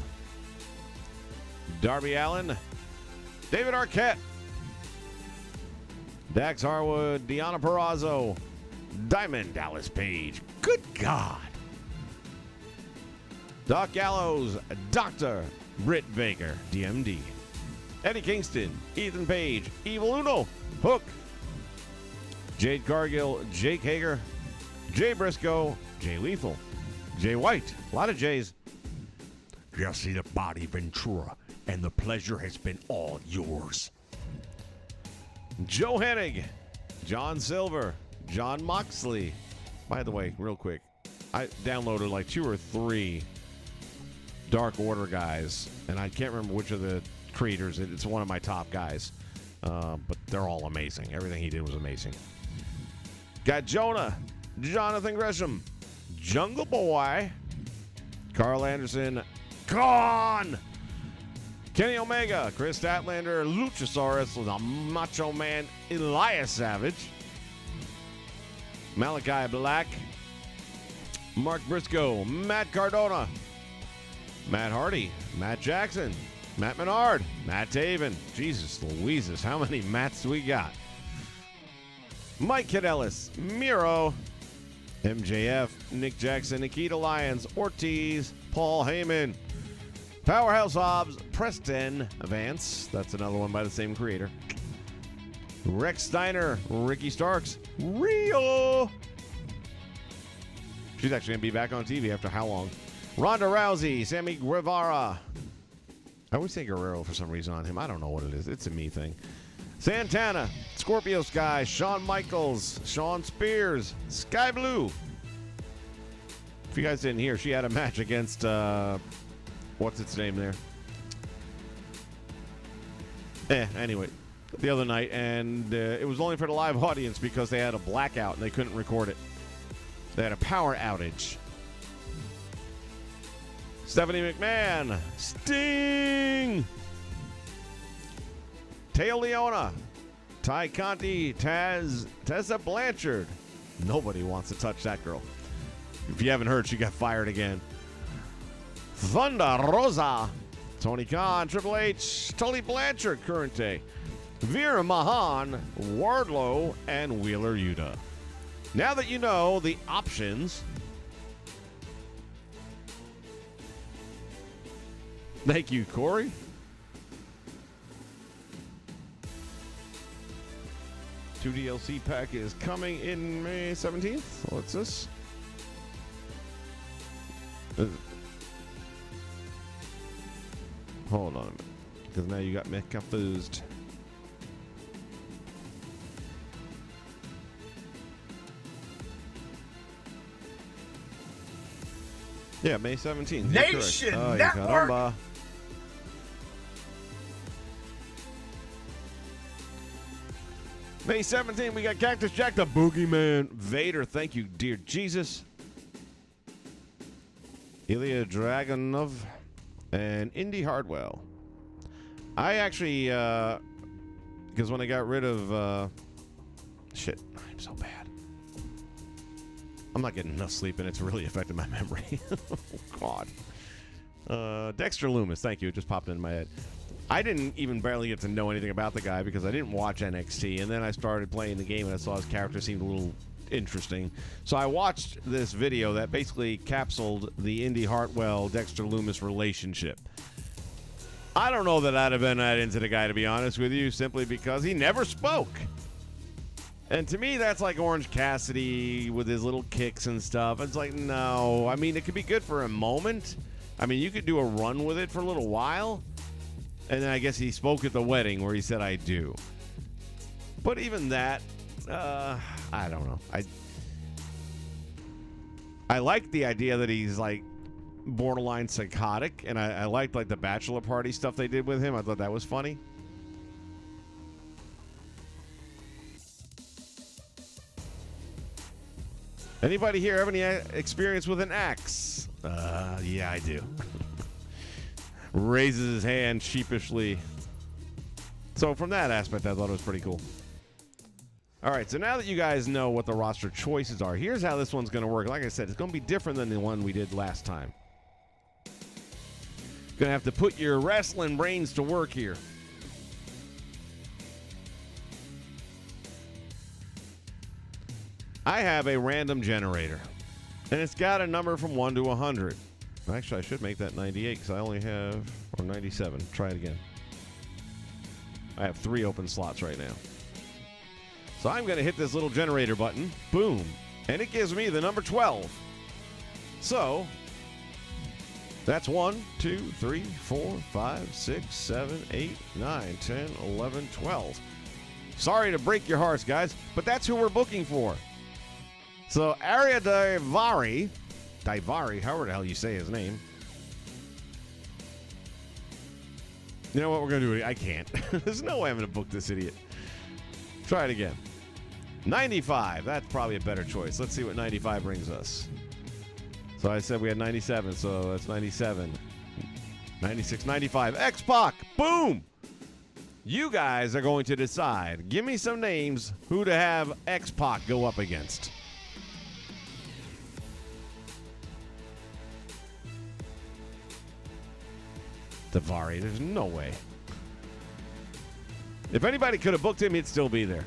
Darby Allin, David Arquette, Dax Harwood, Deonna Purrazzo, Diamond Dallas Page. Good God. Doc Gallows, Dr. Britt Baker, DMD. Eddie Kingston, Ethan Page, Evil Uno, Hook, Jade Cargill, Jake Hager, Jay Briscoe, Jay Lethal, Jay White. A lot of Jays. Jesse the Body Ventura, and the pleasure has been all yours. Joe Hennig, John Silver, John Moxley. By the way, real quick, I downloaded like 2 or 3 Dark Order guys, and I can't remember which of the creators. It's one of my top guys, but they're all amazing. Everything he did was amazing. Got Jonah, Jonathan Gresham, Jungle Boy, Carl Anderson, Gone, Kenny Omega, Chris Statlander, Luchasaurus, the Macho Man, Elias Savage, Malachi Black, Mark Briscoe, Matt Cardona, Matt Hardy, Matt Jackson, Matt Menard, Matt Taven. Jesus Louises, how many Matts we got? Mike Cadellis, Miro, MJF, Nick Jackson, Nikita Lyons, Ortiz, Paul Heyman, Powerhouse Hobbs, Preston Vance. That's another one by the same creator. Rex Steiner, Ricky Starks, Rio. She's actually going to be back on TV after how long? Ronda Rousey, Sammy Guevara. I always say Guerrero for some reason on him. I don't know what it is. It's a me thing. Santana, Scorpio Sky, Shawn Michaels, Shawn Spears, Sky Blue. If you guys didn't hear, she had a match against, what's its name there? Anyway, the other night, and it was only for the live audience because they had a blackout and they couldn't record it. They had a power outage. Stephanie McMahon, Sting, Taya Leona, Ty Conti, Tessa Blanchard. Nobody wants to touch that girl. If you haven't heard, she got fired again. Thunder Rosa, Tony Khan, Triple H, Tully Blanchard, current day, Veer Mahan, Wardlow, and Wheeler Yuta. Now that you know the options, thank you, Corey. Two DLC pack is coming in May 17th. What's this? Hold on a minute, because now you got me confused. Yeah, May 17th.
Nation Network.
Caramba. May 17th, we got Cactus Jack, the Boogeyman, Vader. Thank you, dear Jesus. Ilya Dragunov and Indy Hardwell. I actually, because when I got rid of, shit, I'm so bad. I'm not getting enough sleep, and it's really affected my memory. Oh, God. Dexter Loomis, thank you. It just popped into my head. I didn't even barely get to know anything about the guy because I didn't watch NXT, and then I started playing the game, and I saw his character seemed a little interesting. So I watched this video that basically capsuled the Indy Hartwell-Dexter Loomis relationship. I don't know that I'd have been that into the guy, to be honest with you, simply because he never spoke. And to me, that's like Orange Cassidy with his little kicks and stuff. It's like, no. I mean, it could be good for a moment. I mean, you could do a run with it for a little while. And then I guess he spoke at the wedding where he said, I do. But even that, I don't know. I like the idea that he's like borderline psychotic. And I liked like the bachelor party stuff they did with him. I thought that was funny. Anybody here have any experience with an axe? Yeah, I do. Raises his hand sheepishly. So from that aspect, I thought it was pretty cool. All right, so now that you guys know what the roster choices are, here's how this one's going to work. Like I said, it's going to be different than the one we did last time. Going to have to put your wrestling brains to work here. I have a random generator, and it's got a number from 1 to 100. Actually, I should make that 98 because I only have, or 97. Try it again. I have 3 open slots right now. So I'm going to hit this little generator button. Boom. And it gives me the number 12. So that's 1, 2, 3, 4, 5, 6, 7, 8, 9, 10, 11, 12. Sorry to break your hearts, guys, but that's who we're booking for. So Arya Daivari, however the hell you say his name. You know what we're going to do? I can't. There's no way I'm going to book this idiot. Try it again. 95. That's probably a better choice. Let's see what 95 brings us. So I said we had 97, so that's 97. 96, 95. X-Pac. Boom! You guys are going to decide. Give me some names who to have X-Pac go up against. Daivari, there's no way. If anybody could have booked him, he'd still be there.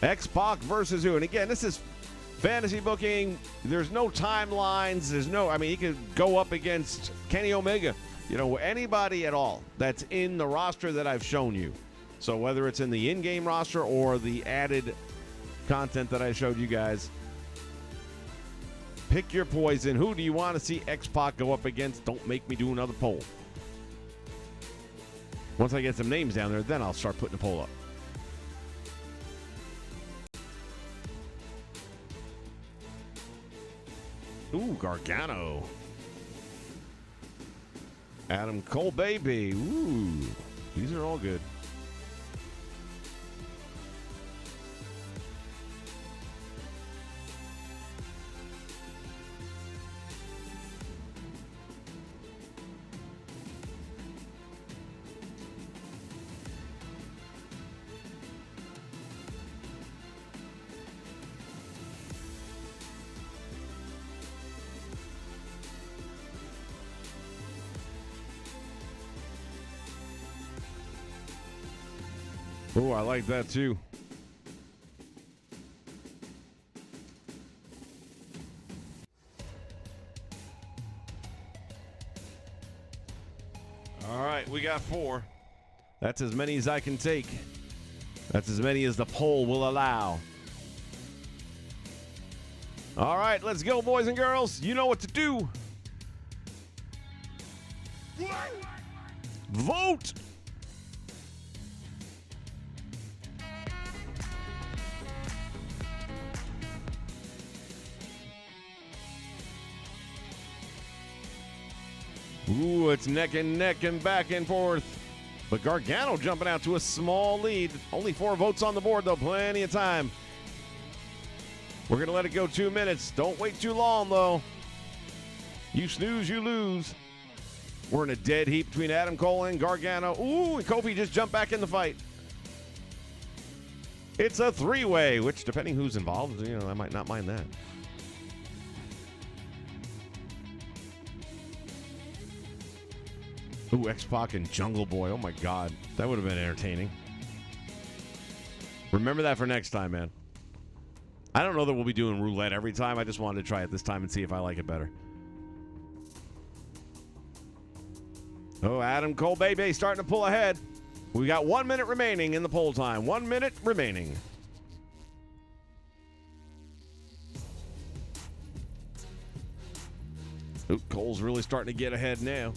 X-Pac versus who? And again, this is fantasy booking. There's no timelines. He could go up against Kenny Omega. You know, anybody at all that's in the roster that I've shown you. So whether it's in the in-game roster or the added content that I showed you guys, pick your poison. Who do you want to see X-Pac go up against? Don't make me do another poll. Once I get some names down there, then I'll start putting the poll up. Ooh, Gargano. Adam Cole, baby. Ooh, these are all good. Oh, I like that too. All right, we got 4. That's as many as I can take. That's as many as the poll will allow. All right, let's go, boys and girls. You know what to do. Vote. Ooh, it's neck and back and forth. But Gargano jumping out to a small lead. Only 4 votes on the board, though. Plenty of time. We're going to let it go 2 minutes. Don't wait too long, though. You snooze, you lose. We're in a dead heat between Adam Cole and Gargano. Ooh, and Kofi just jumped back in the fight. It's a 3-way, which, depending who's involved, I might not mind that. Ooh, X-Pac and Jungle Boy. Oh, my God. That would have been entertaining. Remember that for next time, man. I don't know that we'll be doing roulette every time. I just wanted to try it this time and see if I like it better. Oh, Adam Cole, baby, starting to pull ahead. We got 1 minute remaining in the poll time. 1 minute remaining. Ooh, Cole's really starting to get ahead now.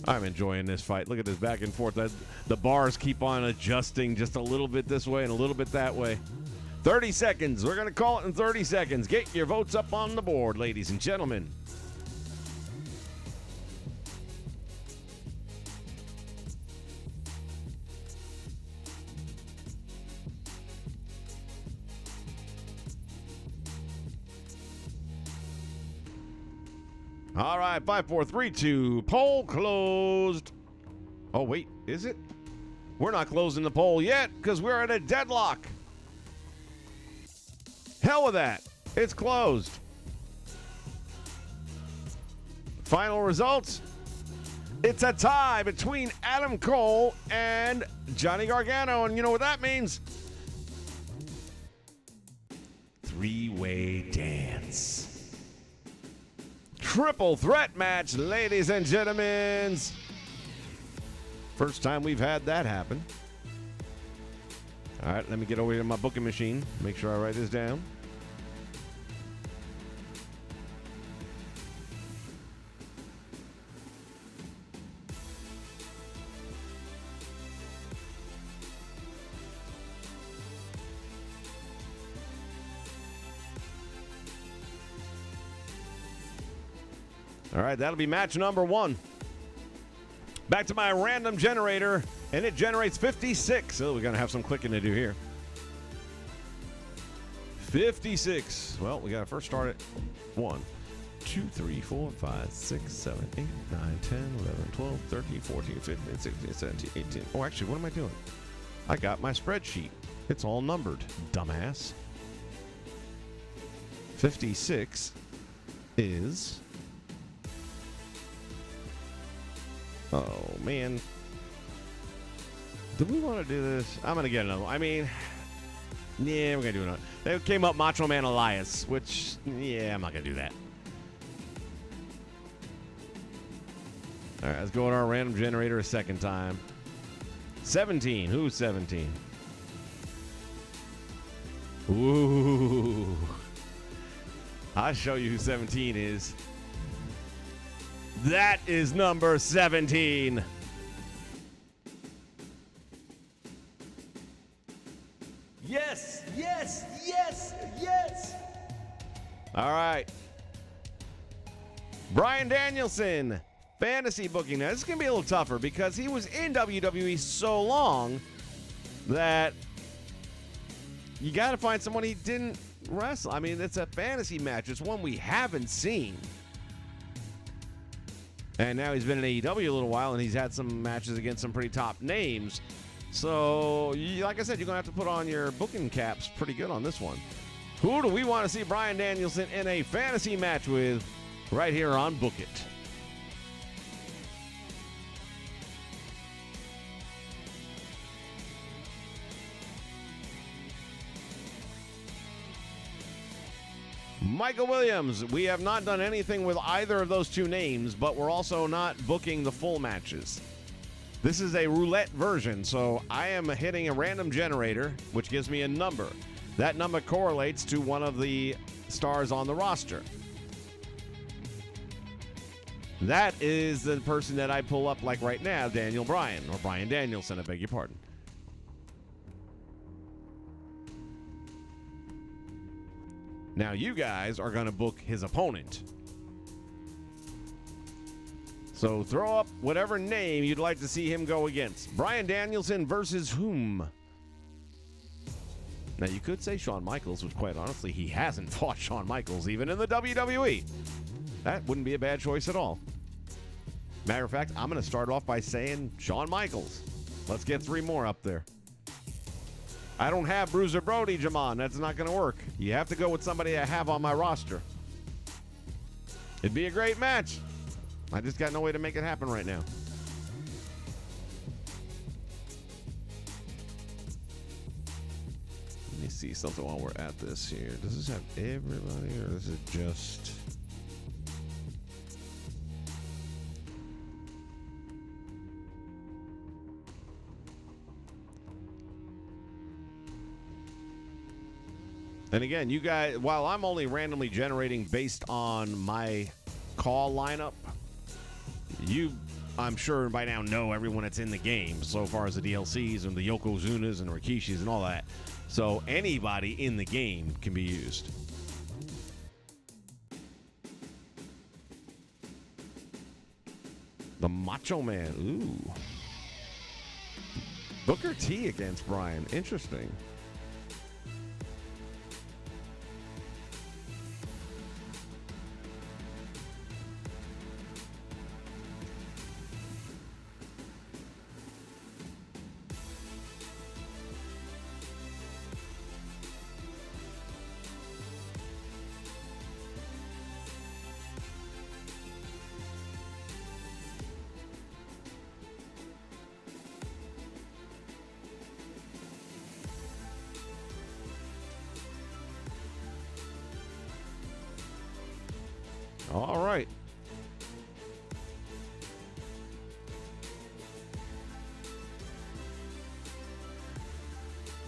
I'm enjoying this fight. Look at this back and forth. The bars keep on adjusting just a little bit this way and a little bit that way. 30 seconds. We're going to call it in 30 seconds. Get your votes up on the board, ladies and gentlemen. All right, 5, 4, 3, 2. Poll closed. Oh, wait, is it? We're not closing the poll yet because we're at a deadlock. Hell with that. It's closed. Final results. It's a tie between Adam Cole and Johnny Gargano. And you know what that means? 3-way dance. Triple threat match, ladies and gentlemen. First time we've had that happen. All right, let me get over here to my booking machine. Make sure I write this down. All right, that'll be match number 1. Back to my random generator, and it generates 56. So we're going to have some clicking to do here. 56. Well, we got to first start at 1, 2, 3, 4, 5, 6, 7, 8, 9, 10, 11, 12, 13, 14, 15, 16, 17, 18. Oh, actually, what am I doing? I got my spreadsheet. It's all numbered, dumbass. 56 is... Oh, man. Do we want to do this? I'm going to get another one. I mean, yeah, we're going to do another. They came up Macho Man Elias, which, yeah, I'm not going to do that. All right, let's go to our random generator a second time. 17. Who's 17? Ooh. I'll show you who 17 is. That is number 17.
Yes, yes, yes, yes.
All right. Bryan Danielson, fantasy booking. Now, this is going to be a little tougher because he was in WWE so long that you got to find someone he didn't wrestle. I mean, it's a fantasy match. It's one we haven't seen. And now he's been in AEW a little while, and he's had some matches against some pretty top names. So, like I said, you're going to have to put on your booking caps pretty good on this one. Who do we want to see Bryan Danielson in a fantasy match with right here on Book It? Michael Williams. We have not done anything with either of those two names, but we're also not booking the full matches. This is a roulette version, so I am hitting a random generator, which gives me a number. That number correlates to one of the stars on the roster. That is the person that I pull up like right now, Daniel Bryan, or Bryan Danielson, I beg your pardon. Now you guys are going to book his opponent. So throw up whatever name you'd like to see him go against. Bryan Danielson versus whom? Now you could say Shawn Michaels, which quite honestly, he hasn't fought Shawn Michaels even in the WWE. That wouldn't be a bad choice at all. Matter of fact, I'm going to start off by saying Shawn Michaels. Let's get 3 more up there. I don't have Bruiser Brody, Jamon. That's not going to work. You have to go with somebody I have on my roster. It'd be a great match. I just got no way to make it happen right now. Let me see something while we're at this here. Does this have everybody, or is it just... And again, you guys, while I'm only randomly generating based on my call lineup, you, I'm sure by now know everyone that's in the game so far as the DLCs and the Yokozunas and Rikishis and all that. So anybody in the game can be used. The Macho Man. Ooh. Booker T against Bryan. Interesting. All right.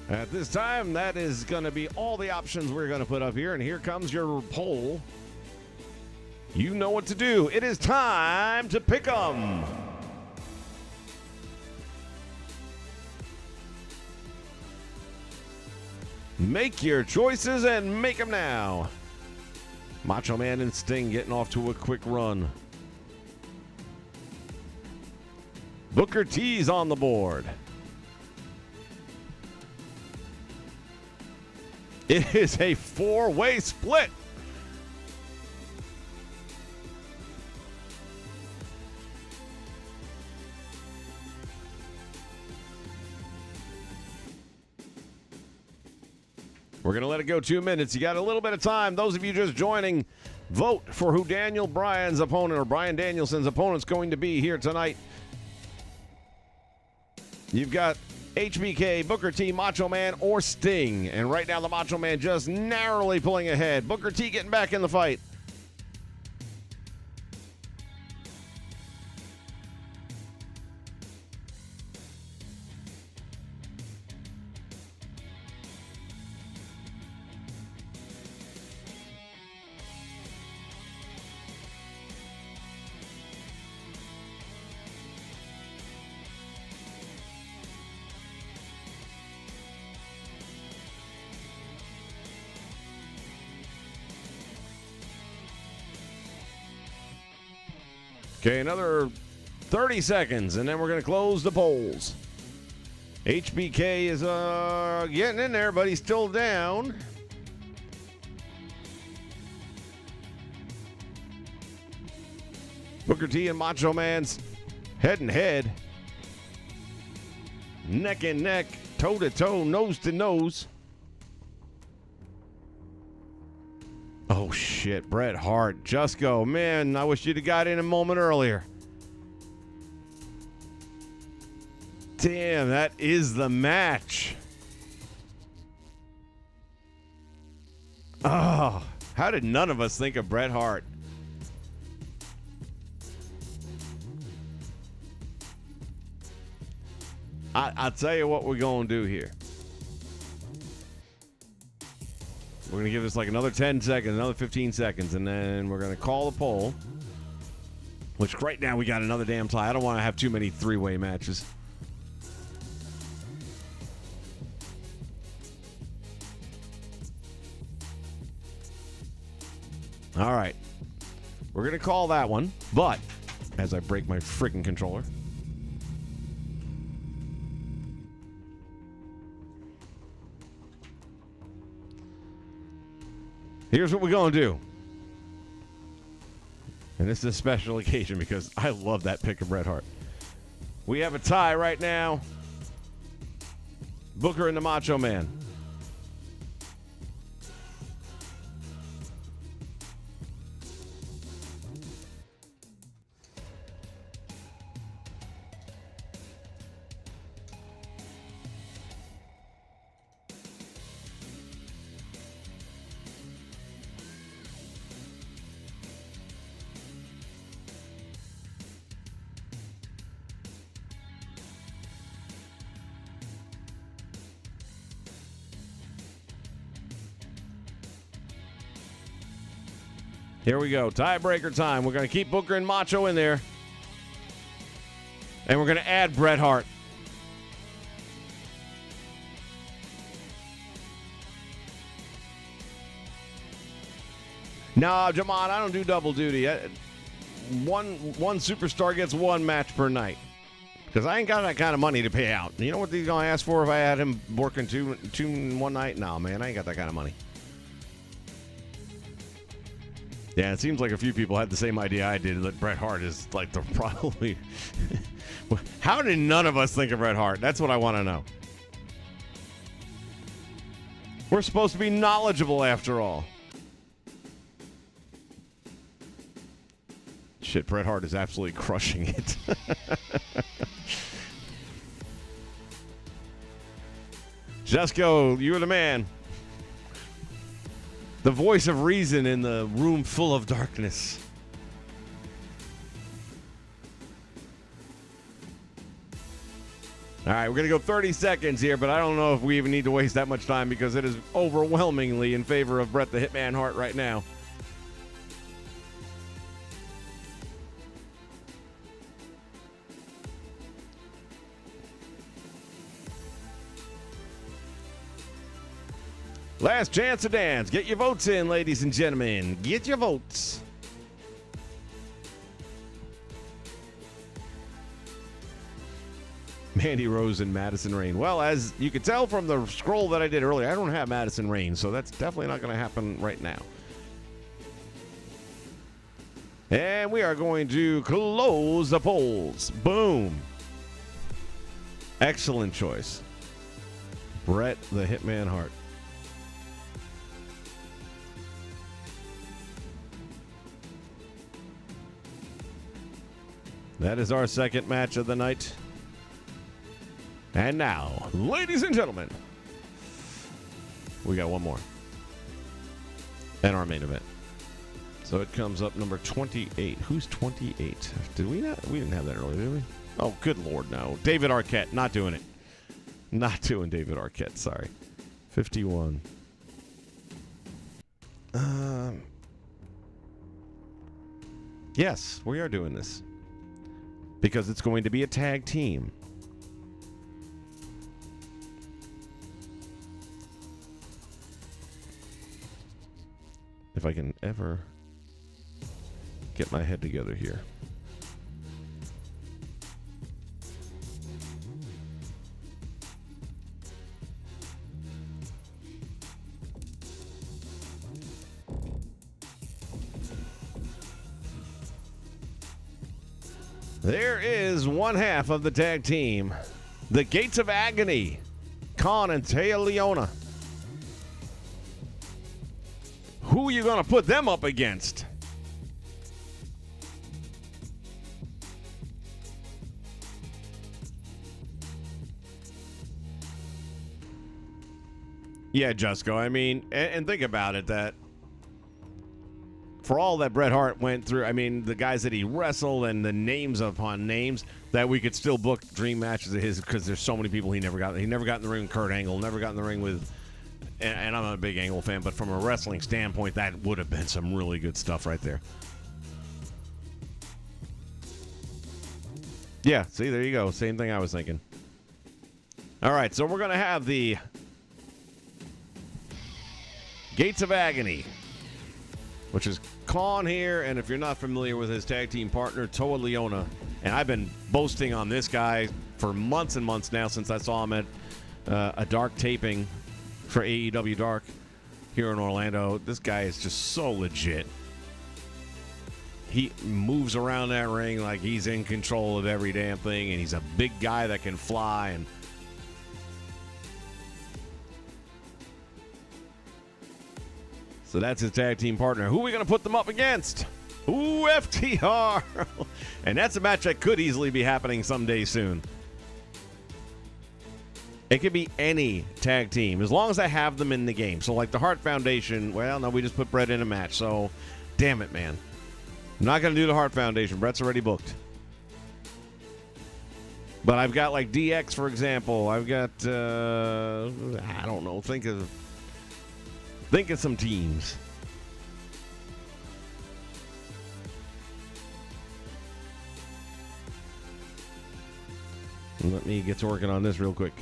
At this time, that is going to be all the options we're going to put up here. And here comes your poll. You know what to do. It is time to pick 'em. Make your choices and make them now. Macho Man and Sting getting off to a quick run. Booker T's on the board. It is a 4-way split. We're going to let it go 2 minutes. You got a little bit of time. Those of you just joining, vote for who Daniel Bryan's opponent or Bryan Danielson's opponent's going to be here tonight. You've got HBK, Booker T, Macho Man, or Sting. And right now the Macho Man just narrowly pulling ahead. Booker T getting back in the fight. Okay, another 30 seconds, and then we're going to close the polls. HBK is getting in there, but he's still down. Booker T and Macho Man's head and head. Neck and neck, toe to toe, nose to nose. Oh, shit. Bret Hart. Just go. Man, I wish you'd have got in a moment earlier. Damn, that is the match. Oh, how did none of us think of Bret Hart? I'll tell you what we're going to do here. We're going to give this like another 10 seconds, another 15 seconds, and then we're going to call the poll. Which right now we got another damn tie. I don't want to have too many three-way matches. All right. We're going to call that one, but as I break my freaking controller. Here's what we're going to do. And this is a special occasion because I love that pick of Bret Hart. We have a tie right now. Booker and the Macho Man. Here we go. Tiebreaker time. We're going to keep Booker and Macho in there. And we're going to add Bret Hart. No, Jamon, I don't do double duty. One superstar gets one match per night. Because I ain't got that kind of money to pay out. You know what he's going to ask for if I had him working two in one night? No, man, I ain't got that kind of money. Yeah, it seems like a few people had the same idea I did, that Bret Hart is like the probably... How did none of us think of Bret Hart? That's what I want to know. We're supposed to be knowledgeable after all. Shit, Bret Hart is absolutely crushing it. Jesco, you are the man. The voice of reason in the room full of darkness. All right, we're going to go 30 seconds here, but I don't know if we even need to waste that much time because it is overwhelmingly in favor of Bret the Hitman Hart right now. Last chance to dance. Get your votes in, ladies and gentlemen. Get your votes. Mandy Rose and Madison Rain. Well, as you can tell from the scroll that I did earlier, I don't have Madison Rain, so that's definitely not going to happen right now. And we are going to close the polls. Boom. Excellent choice. Bret the Hitman Hart. That is our second match of the night. And now, ladies and gentlemen, we got one more. And our main event. So it comes up number 28. Who's 28? Did we not? We didn't have that earlier, did we? Oh, good Lord, no. David Arquette. Not doing it. Not doing David Arquette. Sorry. 51. Yes, we are doing this. Because it's going to be a tag team. If I can ever get my head together here. There is one half of the tag team. The Gates of Agony. Khan and Taya Leona. Who are you going to put them up against? Yeah, Jusco. I mean, and think about it, that for all that Bret Hart went through, I mean, the guys that he wrestled and the names upon names, that we could still book dream matches of his because there's so many people he never got. He never got in the ring with Kurt Angle, never got in the ring with, and I'm not a big Angle fan, but from a wrestling standpoint, that would have been some really good stuff right there. Yeah, see, there you go. Same thing I was thinking. All right, so we're going to have the Gates of Agony, which is Khan here, and if you're not familiar with his tag team partner, Toa Leona, and I've been boasting on this guy for months and months now since I saw him at a Dark taping for AEW Dark here in Orlando. This guy is just so legit. He moves around that ring like he's in control of every damn thing, and he's a big guy that can fly, and so that's his tag team partner. Who are we going to put them up against? Ooh, FTR. And that's a match that could easily be happening someday soon. It could be any tag team, as long as I have them in the game. So like the Hart Foundation, well, no, we just put Bret in a match. So, damn it, man. I'm not going to do the Hart Foundation. Bret's already booked. But I've got like DX, for example. I've got, I don't know, think of some teams. Let me get to working on this real quick.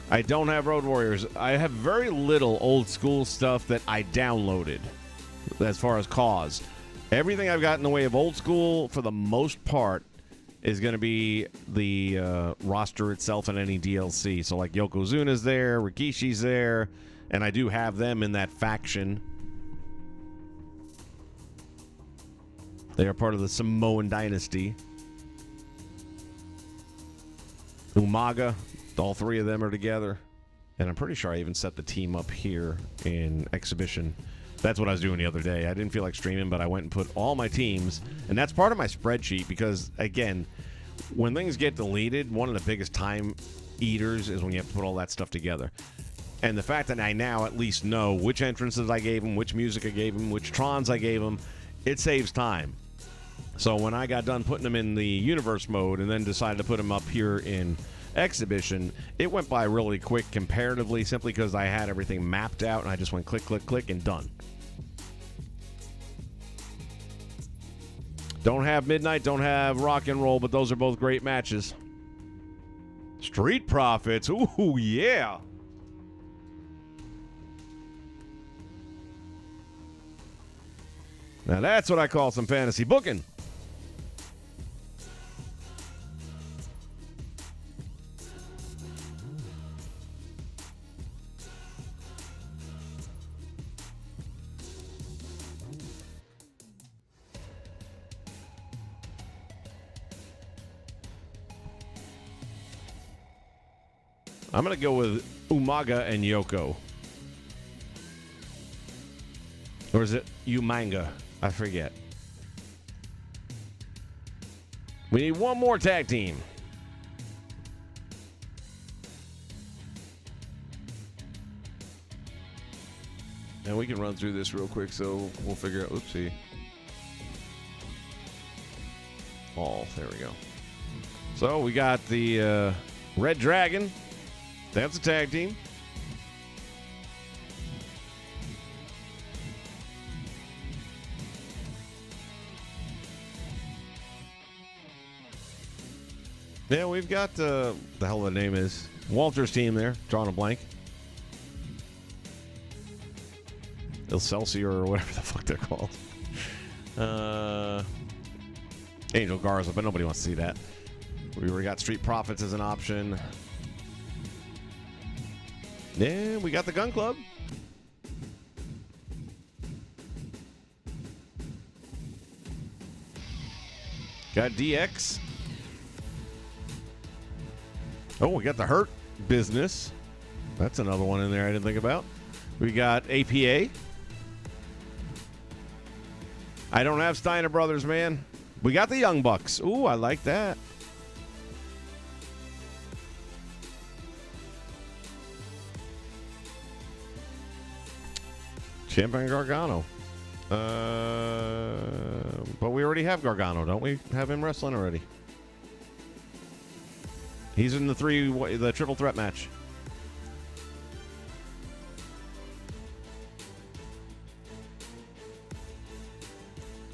I don't have Road Warriors. I have very little old school stuff that I downloaded as far as cause. Everything I've got in the way of old school, for the most part, is going to be the roster itself and any DLC. So like Yokozuna's there, Rikishi's there, and I do have them in that faction. They are part of the Samoan dynasty. Umaga, all three of them are together. And I'm pretty sure I even set the team up here in Exhibition. That's what I was doing the other day. I didn't feel like streaming, but I went and put all my teams. And that's part of my spreadsheet because, again, when things get deleted, one of the biggest time eaters is when you have to put all that stuff together. And the fact that I now at least know which entrances I gave them, which music I gave them, which Trons I gave them, it saves time. So when I got done putting them in the universe mode and then decided to put them up here in Exhibition, it went by really quick comparatively, simply because I had everything mapped out and I just went click, click, click, and done. Don't have Midnight, don't have Rock and Roll, but those are both great matches. Street Profits, ooh, yeah. Now that's what I call some fantasy booking. I'm going to go with Umaga and Yoko. Or is it Umanga? I forget. We need one more tag team. And we can run through this real quick, so we'll figure out. Oopsie. All. There we go. So we got the Red Dragon. That's a tag team. Yeah, we've got the hell the name is Walter's team there. Drawing a blank. Excelsior or whatever the fuck they're called. Angel Garza, but nobody wants to see that. We already got Street Profits as an option. Yeah, we got the Gun Club. Got DX. Oh, we got the Hurt Business. That's another one in there I didn't think about. We got APA. I don't have Steiner Brothers, man. We got the Young Bucks. Ooh, I like that. Ciampa Gargano. But we already have Gargano, don't we? Have him wrestling already. He's in the triple threat match.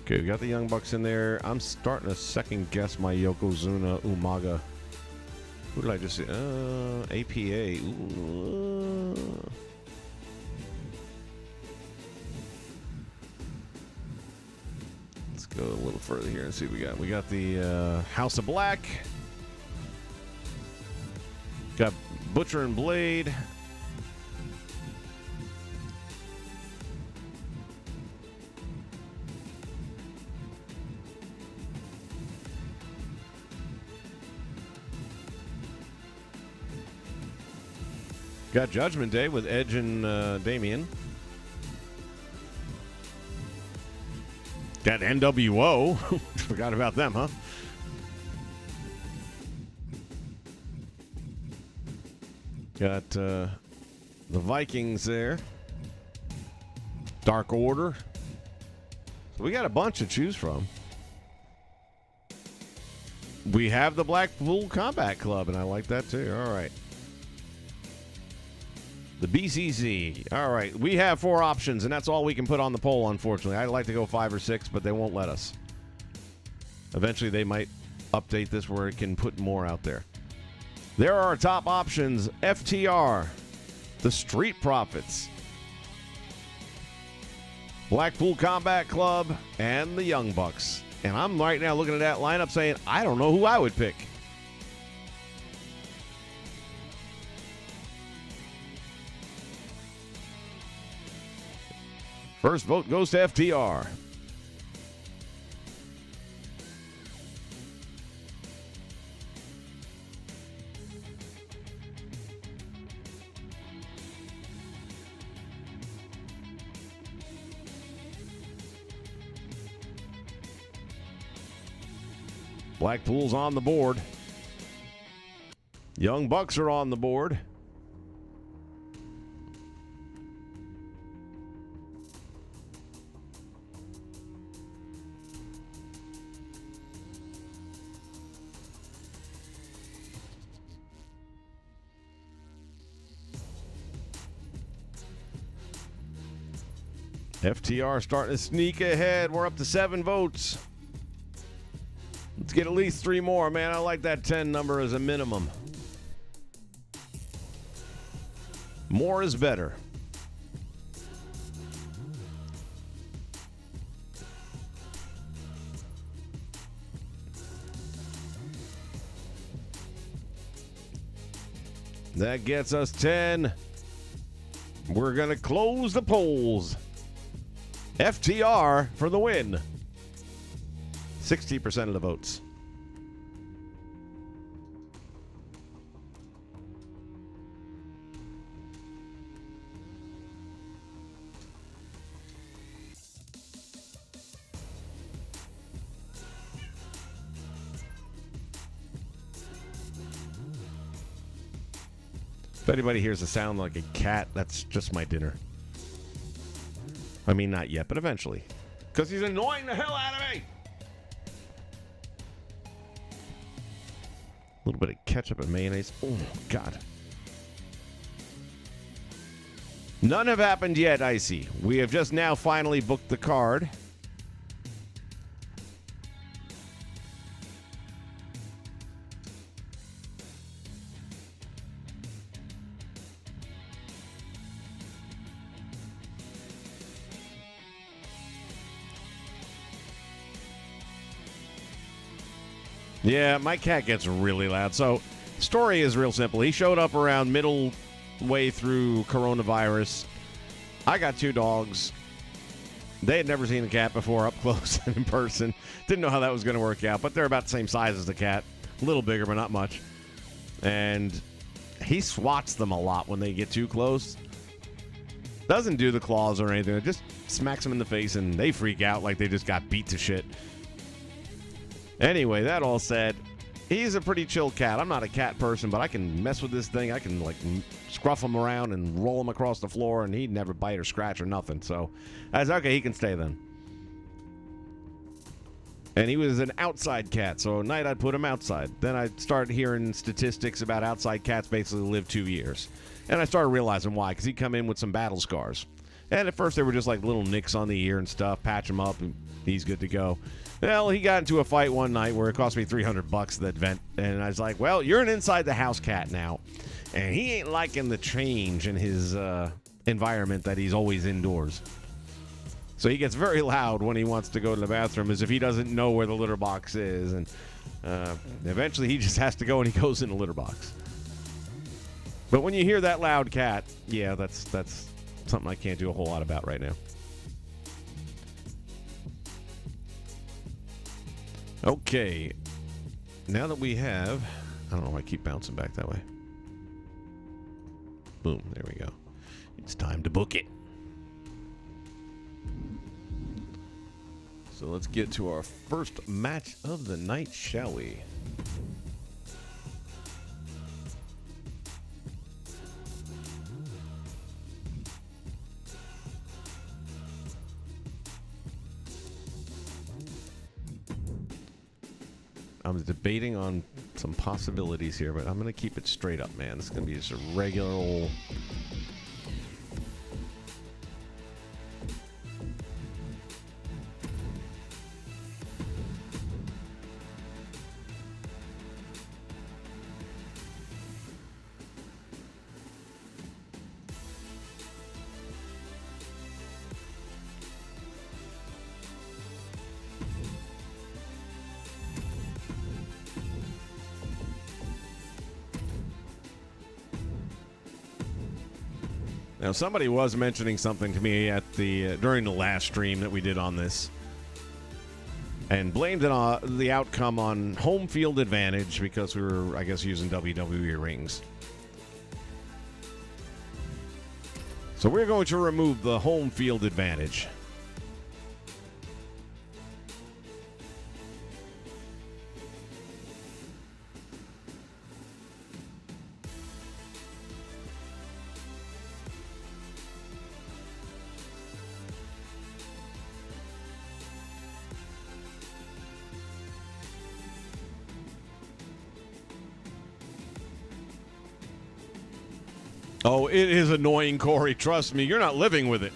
Okay, we got the Young Bucks in there. I'm starting to second guess my Yokozuna Umaga. Who did I just see? APA. Ooh. Let's go a little further here and see what we got. We got the House of Black. Got Butcher and Blade. Got Judgment Day with Edge and Damian. Got NWO. Forgot about them, huh? Got the Vikings there. Dark Order. So we got a bunch to choose from. We have the Blackpool Combat Club, and I like that too. All right. The BCC. All right. We have 4 options, and that's all we can put on the poll, unfortunately. I'd like to go 5 or 6, but they won't let us. Eventually, they might update this where it can put more out there. There are our top options. FTR, the Street Profits, Blackpool Combat Club, and the Young Bucks. And I'm right now looking at that lineup saying, I don't know who I would pick. First vote goes to FTR. Blackpool's on the board. Young Bucks are on the board. FTR starting to sneak ahead. We're up to 7 votes. Let's get at least 3 more, man. I like that 10 number as a minimum. More is better. That gets us 10. We're going to close the polls. FTR for the win. 60% of the votes. If anybody hears a sound like a cat, that's just my dinner. I mean, not yet, but eventually. Because he's annoying the hell out of me! A little bit of ketchup and mayonnaise. Oh, God. None have happened yet, Icy. We have just now finally booked the card. Yeah, my cat gets really loud. So, story is real simple. He showed up around middle way through coronavirus. I got 2 dogs. They had never seen a cat before up close and in person. Didn't know how that was going to work out, but they're about the same size as the cat. A little bigger, but not much. And he swats them a lot when they get too close. Doesn't do the claws or anything. It just smacks them in the face, and they freak out like they just got beat to shit. Anyway, that all said, he's a pretty chill cat. I'm not a cat person, but I can mess with this thing. I can, like, scruff him around and roll him across the floor, and he'd never bite or scratch or nothing. So I said, okay, he can stay then. And he was an outside cat, so at night I'd put him outside. Then I started hearing statistics about outside cats basically live 2 years. And I started realizing why, because he'd come in with some battle scars. And at first they were just like little nicks on the ear and stuff, patch him up, and he's good to go. Well, he got into a fight one night where it cost me $300 at that vent, and I was like, well, you're an inside-the-house cat now, and he ain't liking the change in his environment that he's always indoors. So he gets very loud when he wants to go to the bathroom, as if he doesn't know where the litter box is, and eventually he just has to go, and he goes in the litter box. But when you hear that loud cat, yeah, that's something I can't do a whole lot about right now. Okay, now that we have, I don't know why I keep bouncing back that way. Boom, there we go. It's time to book it. So let's get to our first match of the night, shall we? I was debating on some possibilities here, but I'm going to keep it straight up, man. This is going to be just a regular old... Now, somebody was mentioning something to me at the during the last stream that we did on this, and blamed it on the outcome on home field advantage because we were, I guess, using WWE rings. So we're going to remove the home field advantage. Oh, it is annoying, Corey. Trust me, you're not living with it.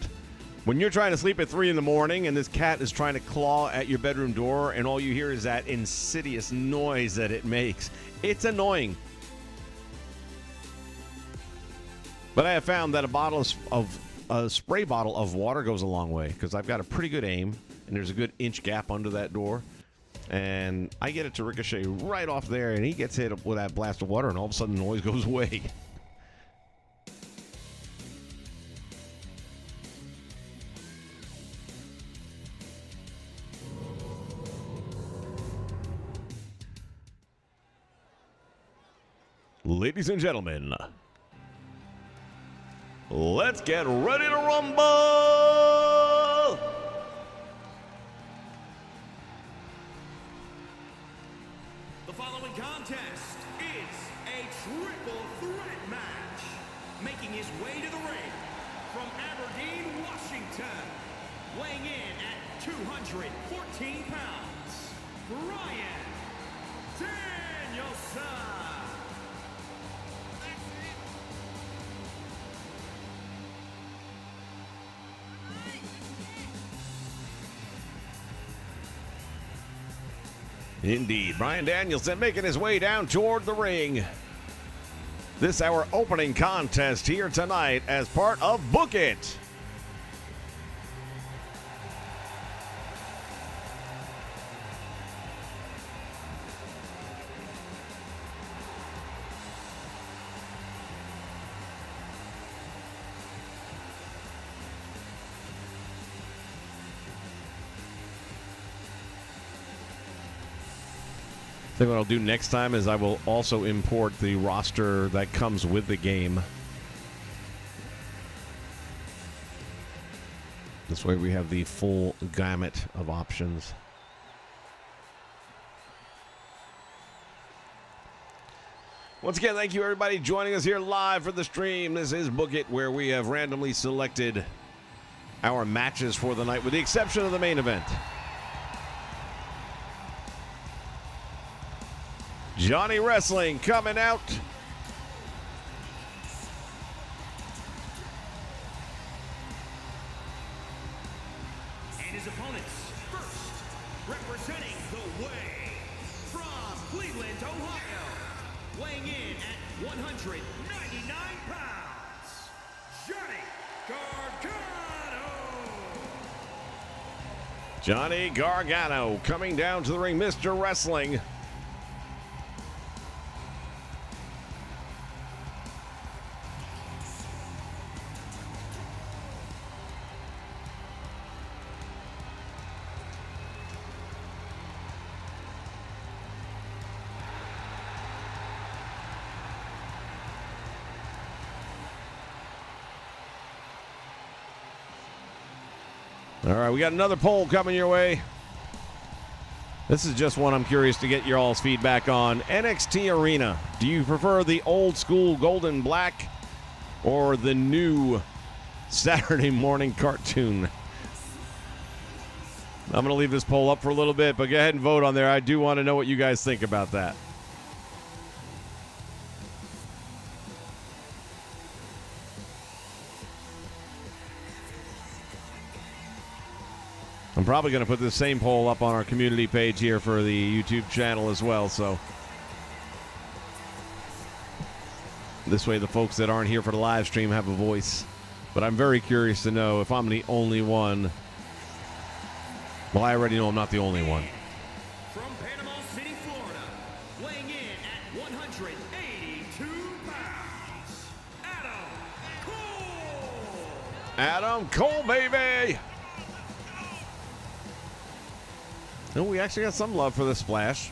When you're trying to sleep at 3 in the morning and this cat is trying to claw at your bedroom door and all you hear is that insidious noise that it makes, it's annoying. But I have found that a spray bottle of water goes a long way because I've got a pretty good aim and there's a good inch gap under that door. And I get it to ricochet right off there and he gets hit with that blast of water and all of a sudden the noise goes away. Ladies and gentlemen, let's get ready to rumble!
The following contest is a triple threat match. Making his way to the ring from Aberdeen, Washington, weighing in at 214 pounds, Bryan Danielson.
Indeed, Bryan Danielson making his way down toward the ring. This our opening contest here tonight as part of Book It. I think what I'll do next time is I will also import the roster that comes with the game. This way we have the full gamut of options. Once again, thank you everybody joining us here live for the stream. This is Book It, where we have randomly selected our matches for the night, with the exception of the main event. Johnny Wrestling coming out.
And his opponents, first, representing the Way, from Cleveland, Ohio, weighing in at 199 pounds, Johnny Gargano.
Johnny Gargano coming down to the ring, Mr. Wrestling. All right, we got another poll coming your way. This is just one I'm curious to get your all's feedback on. NXT Arena. Do you prefer the old school gold and black or the new Saturday morning cartoon? I'm going to leave this poll up for a little bit, but go ahead and vote on there. I do want to know what you guys think about that. I'm probably going to put the same poll up on our community page here for the YouTube channel as well, so this way the folks that aren't here for the live stream have a voice. But I'm very curious to know if I'm the only one. Well, I already know I'm not the only one.
From Panama City, Florida, weighing in at 182 pounds, Adam Cole.
Adam Cole, baby! Oh, we actually got some love for the splash.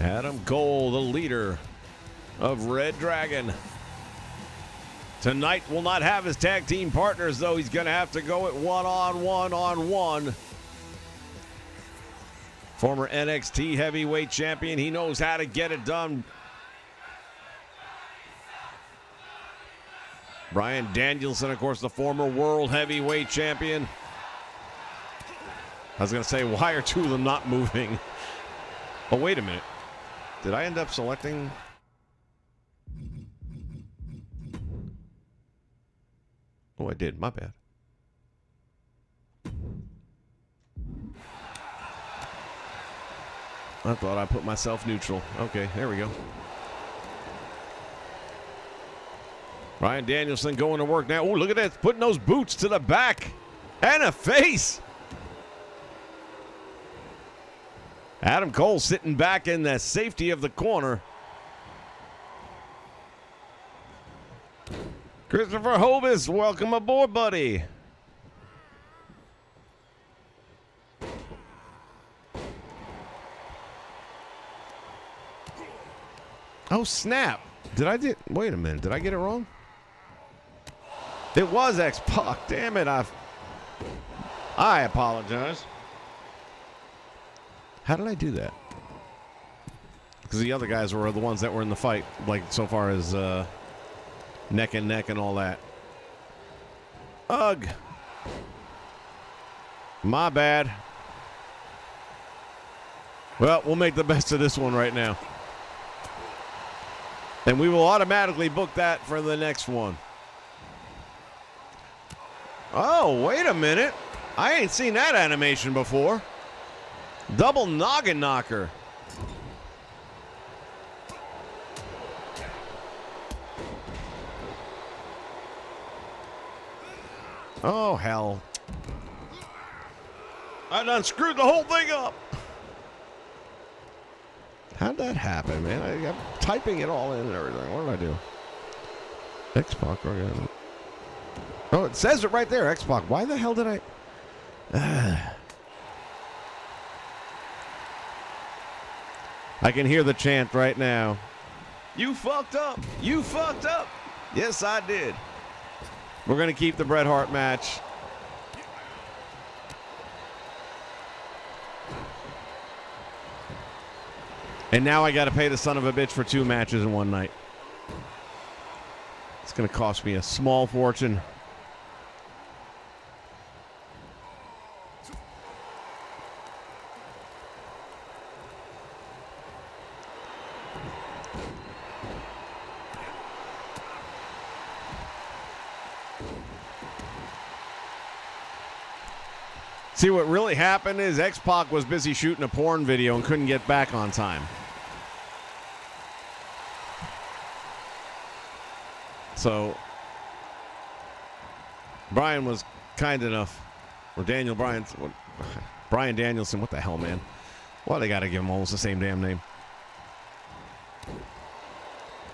Adam Cole, the leader of Red Dragon. Tonight will not have his tag team partners, though. He's going to have to go at one-on-one. Former NXT heavyweight champion. He knows how to get it done. Bryan Danielson, of course, the former world heavyweight champion. I was going to say, why are two of them not moving? Oh, wait a minute. Did I end up selecting? Oh, I did. My bad. I thought I put myself neutral. Okay, there we go. Bryan Danielson going to work now. Oh, look at that. Putting those boots to the back and a face. Adam Cole sitting back in the safety of the corner. Christopher Hovis, welcome aboard, buddy. Oh, snap. Wait a minute. Did I get it wrong? It was X-Pac. Damn it. I apologize. How did I do that? Because the other guys were the ones that were in the fight, like so far as neck and neck and all that. Ugh. My bad. Well, we'll make the best of this one right now. And we will automatically book that for the next one. Oh, wait a minute. I ain't seen that animation before. Double noggin knocker. Oh, hell. I done screwed the whole thing up. How'd that happen, man? I'm typing it all in and everything. What did I do? X-Pac. Oh, it says it right there, X-Pac. Why the hell did I... I can hear the chant right now. You fucked up. You fucked up. Yes, I did. We're going to keep the Bret Hart match. And now I got to pay the son of a bitch for 2 matches in one night. It's going to cost me a small fortune. See, what really happened is X-Pac was busy shooting a porn video and couldn't get back on time. So, Brian was kind enough, or Brian Danielson, what the hell, man? Well, they got to give him almost the same damn name.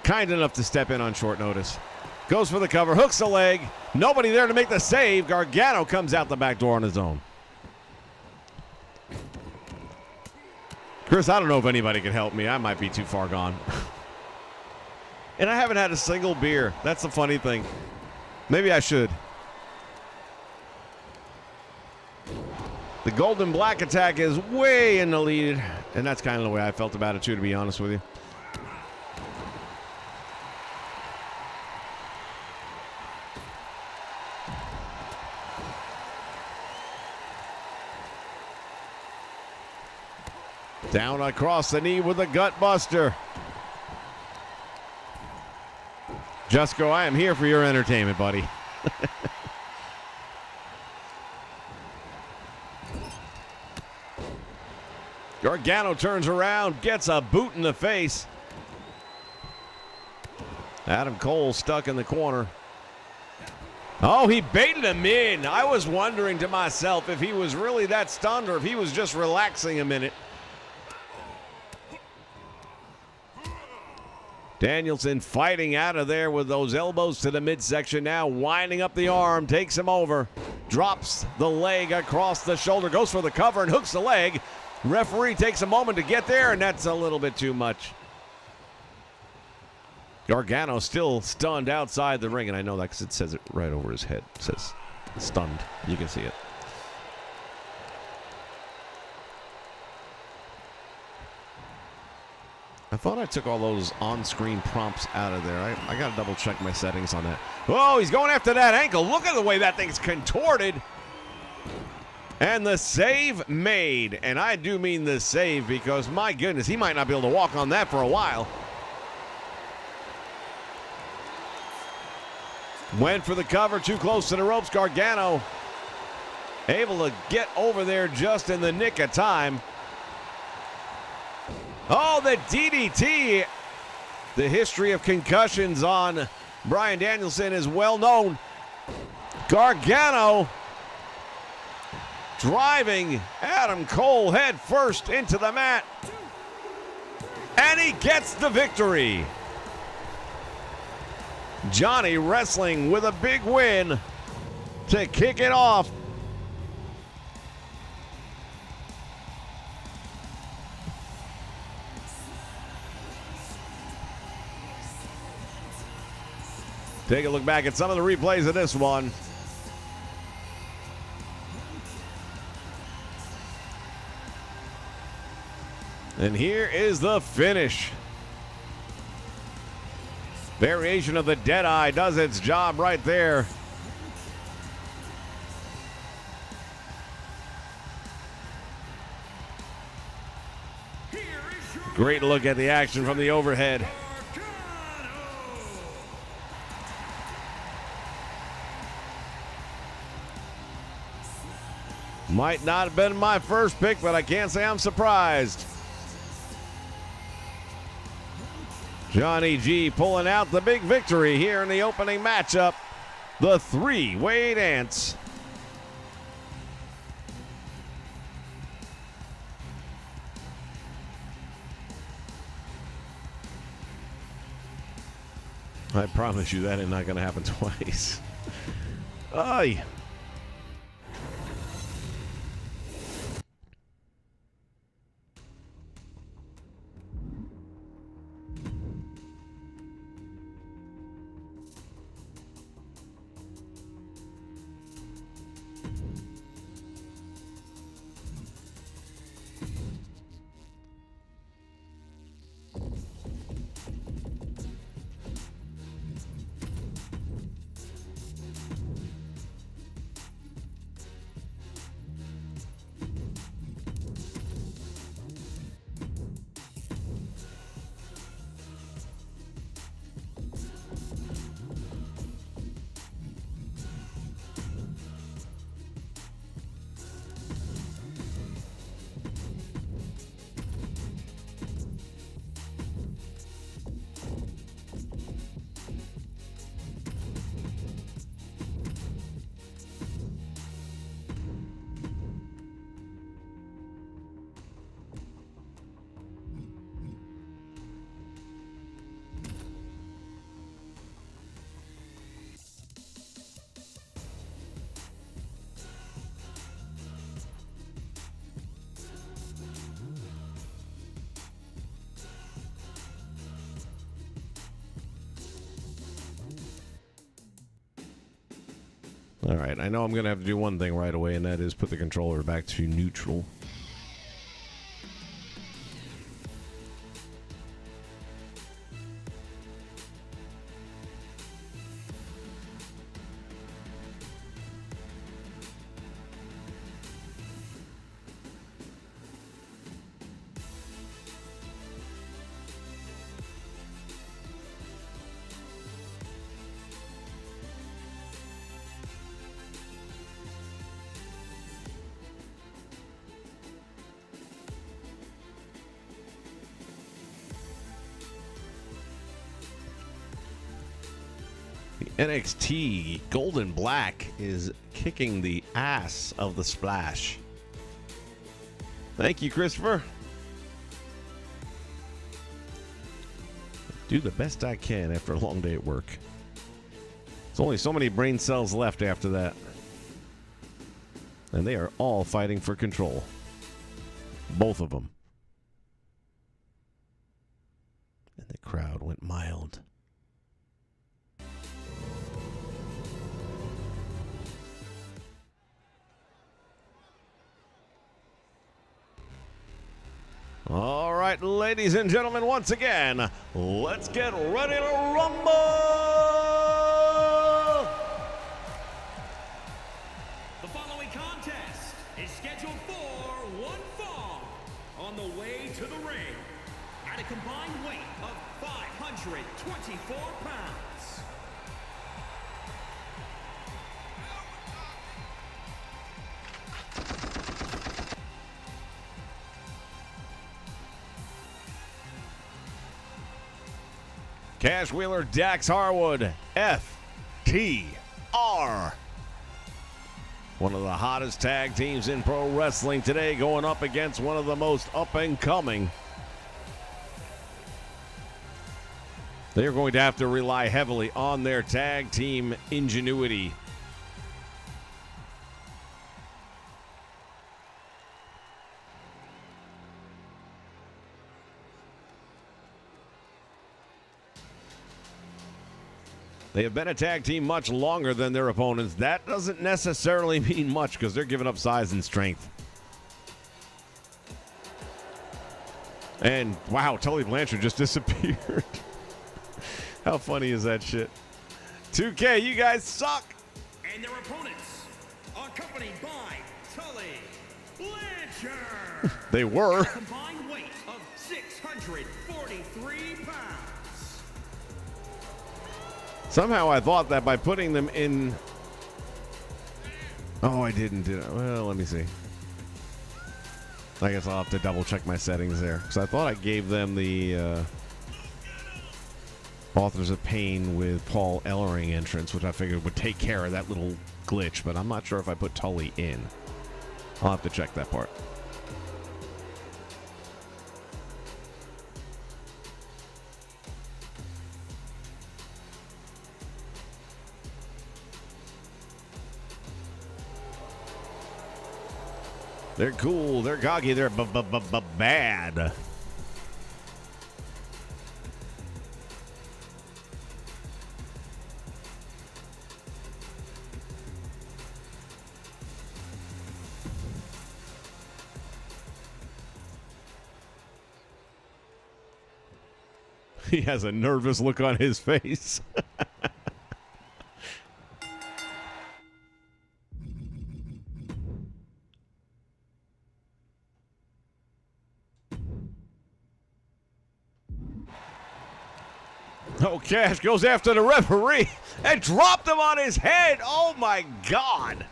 Kind enough to step in on short notice. Goes for the cover, hooks the leg. Nobody there to make the save. Gargano comes out the back door on his own. Chris, I don't know if anybody can help me. I might be too far gone. And I haven't had a single beer. That's the funny thing. Maybe I should. The Golden Black attack is way in the lead. And that's kind of the way I felt about it too, to be honest with you. Down across the knee with a gut buster. Jusko, I am here for your entertainment, buddy. Gargano turns around, gets a boot in the face. Adam Cole stuck in the corner. Oh, he baited him in. I was wondering to myself if he was really that stunned or if he was just relaxing a minute. Danielson fighting out of there with those elbows to the midsection now, winding up the arm, takes him over, drops the leg across the shoulder, goes for the cover and hooks the leg. Referee takes a moment to get there, and that's a little bit too much. Gargano still stunned outside the ring, and I know that because it says it right over his head. It says stunned. You can see it. I thought I took all those on-screen prompts out of there. I got to double-check my settings on that. Oh, he's going after that ankle. Look at the way that thing's contorted. And the save made. And I do mean the save because, my goodness, he might not be able to walk on that for a while. Went for the cover, too close to the ropes. Gargano able to get over there just in the nick of time. Oh, the DDT. The history of concussions on Bryan Danielson is well known. Gargano driving Adam Cole head first into the mat. And he gets the victory. Johnny Wrestling with a big win to kick it off. Take a look back at some of the replays of this one. And here is the finish. Variation of the Deadeye does its job right there. Great look at the action from the overhead. Might not have been my first pick, but I can't say I'm surprised. Johnny G pulling out the big victory here in the opening matchup. The three-way dance. I promise you that is not going to happen twice. Aye. All right, I know I'm going to have to do one thing right away, and that is put the controller back to neutral. NXT Golden Black is kicking the ass of the Splash. Thank you, Christopher. Do the best I can after a long day at work. There's only so many brain cells left after that. And they are all fighting for control. Both of them. And the crowd went mild. All right, ladies and gentlemen, once again, let's get ready to rumble!
The following contest is scheduled for one fall on the way to the ring at a combined weight of 524 pounds.
Cash Wheeler, Dax Harwood, FTR. One of the hottest tag teams in pro wrestling today, going up against one of the most up-and-coming. They are going to have to rely heavily on their tag team ingenuity. They have been a tag team much longer than their opponents. That doesn't necessarily mean much because they're giving up size and strength. And wow, Tully Blanchard just disappeared. How funny is that shit? 2K, you guys suck.
And their opponents, accompanied by Tully Blanchard.
They were.
A combined weight of 643 pounds.
Somehow I thought that by putting them in Oh, I didn't, did I? Well, let me see. I guess I'll have to double check my settings there. Because I thought I gave them the Authors of Pain with Paul Ellering entrance, which I figured would take care of that little glitch. But I'm not sure if I put Tully in. I'll have to check that part. They're cool. They're goggy. They're bad. He has a nervous look on his face. Oh, Cash goes after the referee and dropped him on his head. Oh, my God.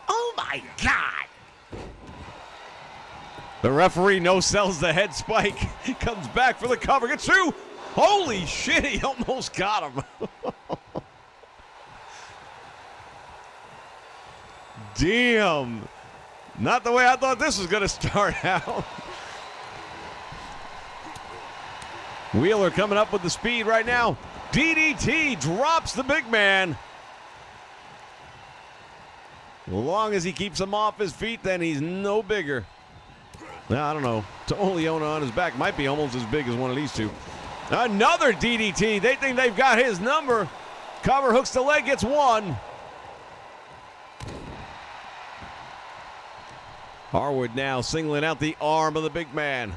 Oh, my God. The referee no-sells the head spike. He comes back for the cover. Gets two. Holy shit, he almost got him. Damn. Not the way I thought this was going to start out. Wheeler coming up with the speed right now. DDT drops the big man. As long as he keeps him off his feet, then he's no bigger. Now, I don't know. Toleona on his back might be almost as big as one of these two. Another DDT. They think they've got his number. Cover hooks the leg, gets one. Harwood now singling out the arm of the big man.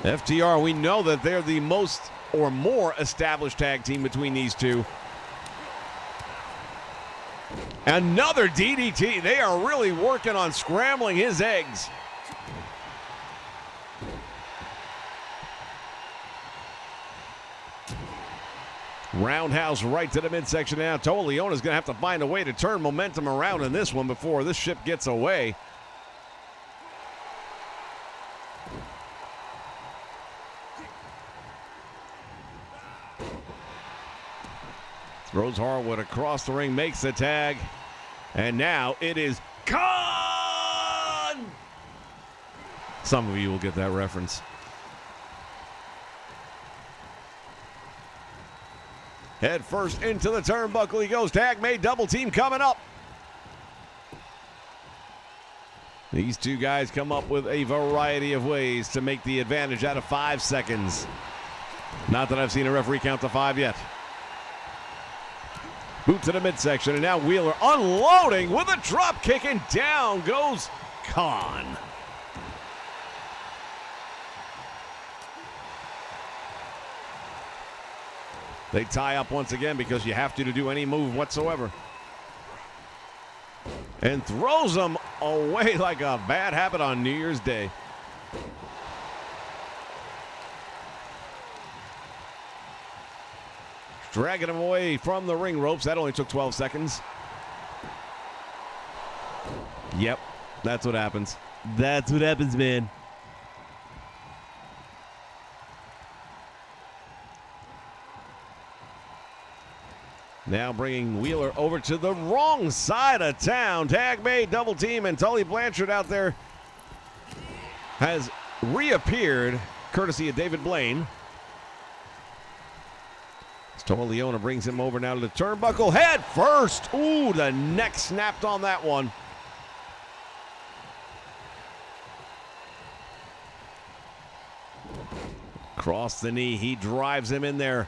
FTR, we know that they're the most or more established tag team between these two. Another DDT. They are really working on scrambling his eggs. Roundhouse right to the midsection now. Toleona's going to have to find a way to turn momentum around in this one before this ship gets away. Throws Harwood across the ring, makes the tag. And now it is Khan! Some of you will get that reference. Head first into the turnbuckle he goes. Tag made, double team coming up. These two guys come up with a variety of ways to make the advantage out of 5 seconds. Not that I've seen a referee count to 5 yet. Boot to the midsection, and now Wheeler unloading with a drop kick, and down goes Khan. They tie up once again because you have to do any move whatsoever. And throws them away like a bad habit on New Year's Day. Dragging him away from the ring ropes. That only took 12 seconds. Yep, that's what happens. That's what happens, man. Now bringing Wheeler over to the wrong side of town. Tag made, double team, and Tully Blanchard out there has reappeared, courtesy of David Blaine. Toleona brings him over now to the turnbuckle. Head first. Ooh, the neck snapped on that one. Across the knee, he drives him in there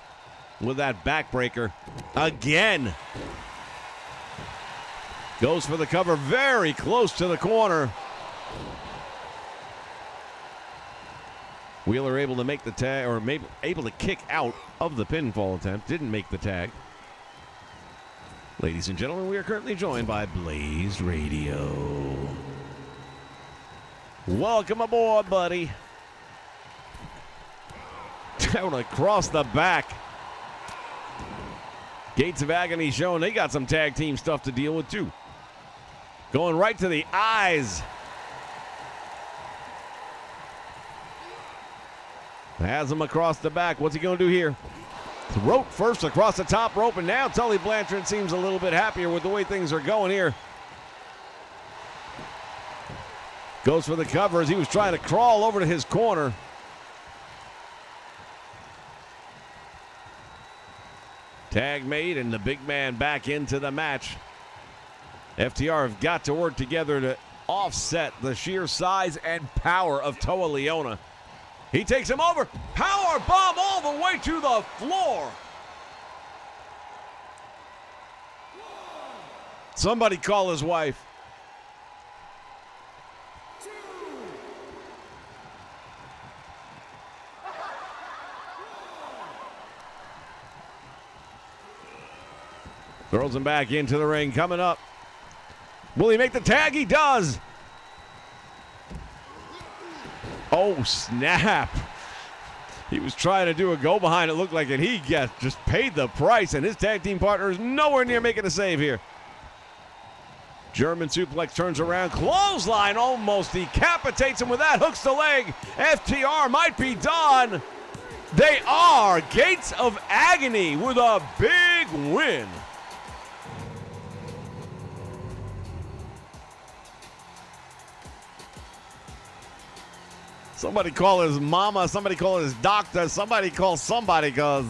with that backbreaker. Again. Goes for the cover very close to the corner. Wheeler able to make the tag, or maybe able to kick out of the pinfall attempt. Didn't make the tag. Ladies and gentlemen, we are currently joined by Blaze Radio. Welcome aboard, buddy. Down across the back. Gates of Agony showing they got some tag team stuff to deal with too. Going right to the eyes. Has him across the back. What's he going to do here? Rope first across the top rope, and now Tully Blanchard seems a little bit happier with the way things are going here. Goes for the cover as he was trying to crawl over to his corner. Tag made, and the big man back into the match. FTR have got to work together to offset the sheer size and power of Toa Leona. He takes him over. Power bomb all the way to the floor. Somebody call his wife. Throws him back into the ring. Coming up. Will he make the tag? He does. Oh, snap. He was trying to do a go behind. It looked like it. He just paid the price, and his tag team partner is nowhere near making a save here. German suplex turns around. Clothesline almost decapitates him with that. Hooks the leg. FTR might be done. They are. Gates of Agony with a big win. Somebody call his mama, somebody call his doctor, somebody call somebody, because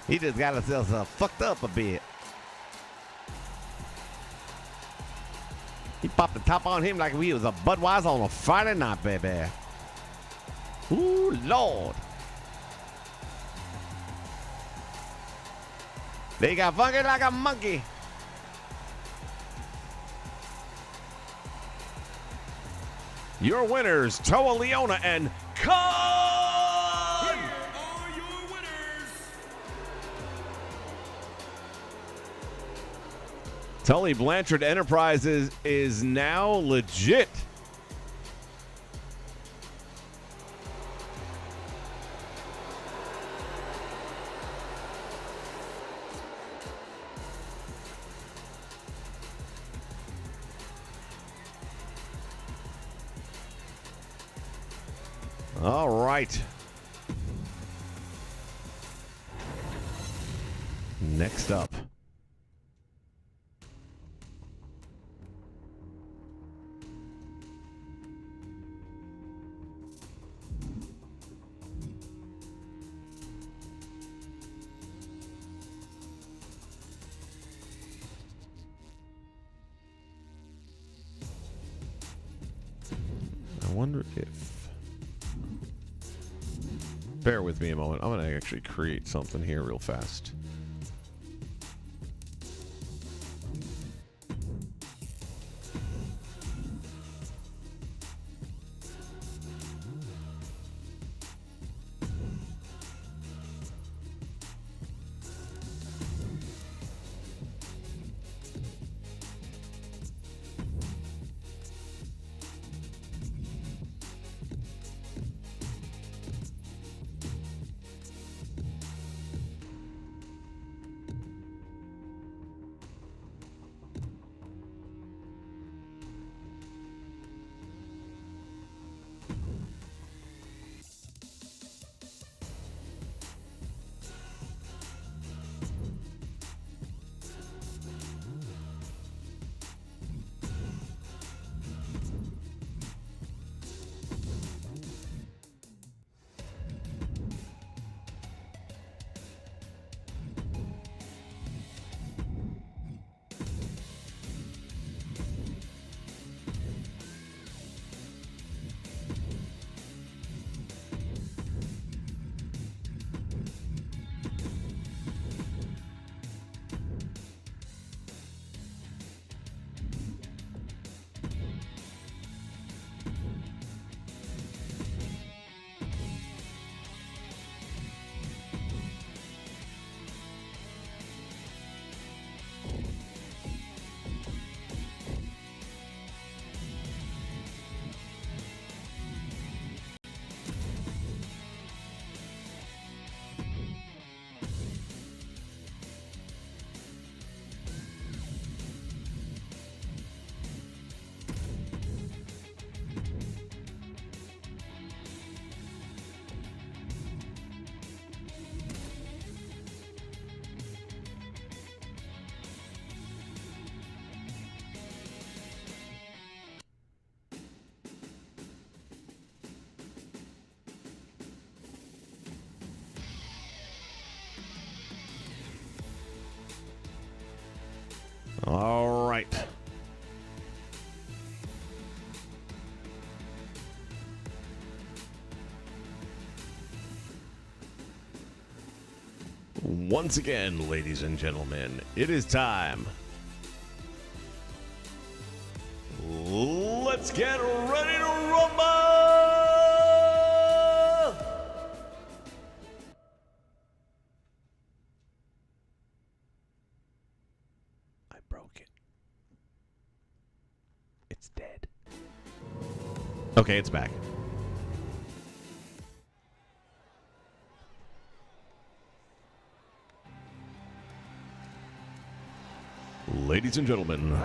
he just got himself fucked up a bit. He popped the top on him like he was a Budweiser on a Friday night, baby. Ooh, Lord. They got funky like a monkey. Your winners, Toa Leona and Khan!
Here are your winners.
Tully Blanchard Enterprises is now legit. All right. Next up. I wonder if... Bear with me a moment. I'm going to actually create something here real fast. All right. Once again, ladies and gentlemen, it is time. Let's get ready to rumble! I broke it. It's dead. Okay, it's back. Ladies and gentlemen,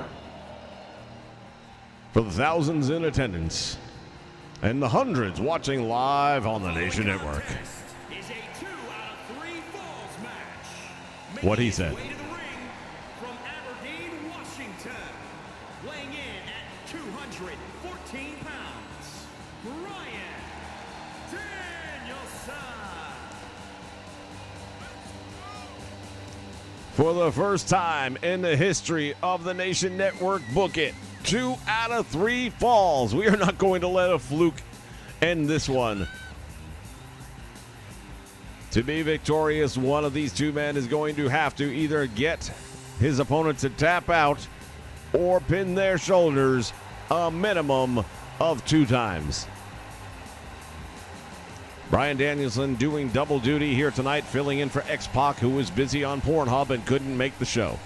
for the thousands in attendance and the hundreds watching live on the Nation Network,
Is a 2 out of 3 falls match.
What he
Making
said.
his way to the ring from Aberdeen, Washington, weighing in at 214 pounds, Bryan Danielson.
for the first time in the history of the Nation Network, book it. 2 out of 3 falls. We are not going to let a fluke end this one. To be victorious, one of these two men is going to have to either get his opponent to tap out or pin their shoulders a minimum of 2 times. Bryan Danielson doing double duty here tonight, filling in for X-Pac, who was busy on Pornhub and couldn't make the show.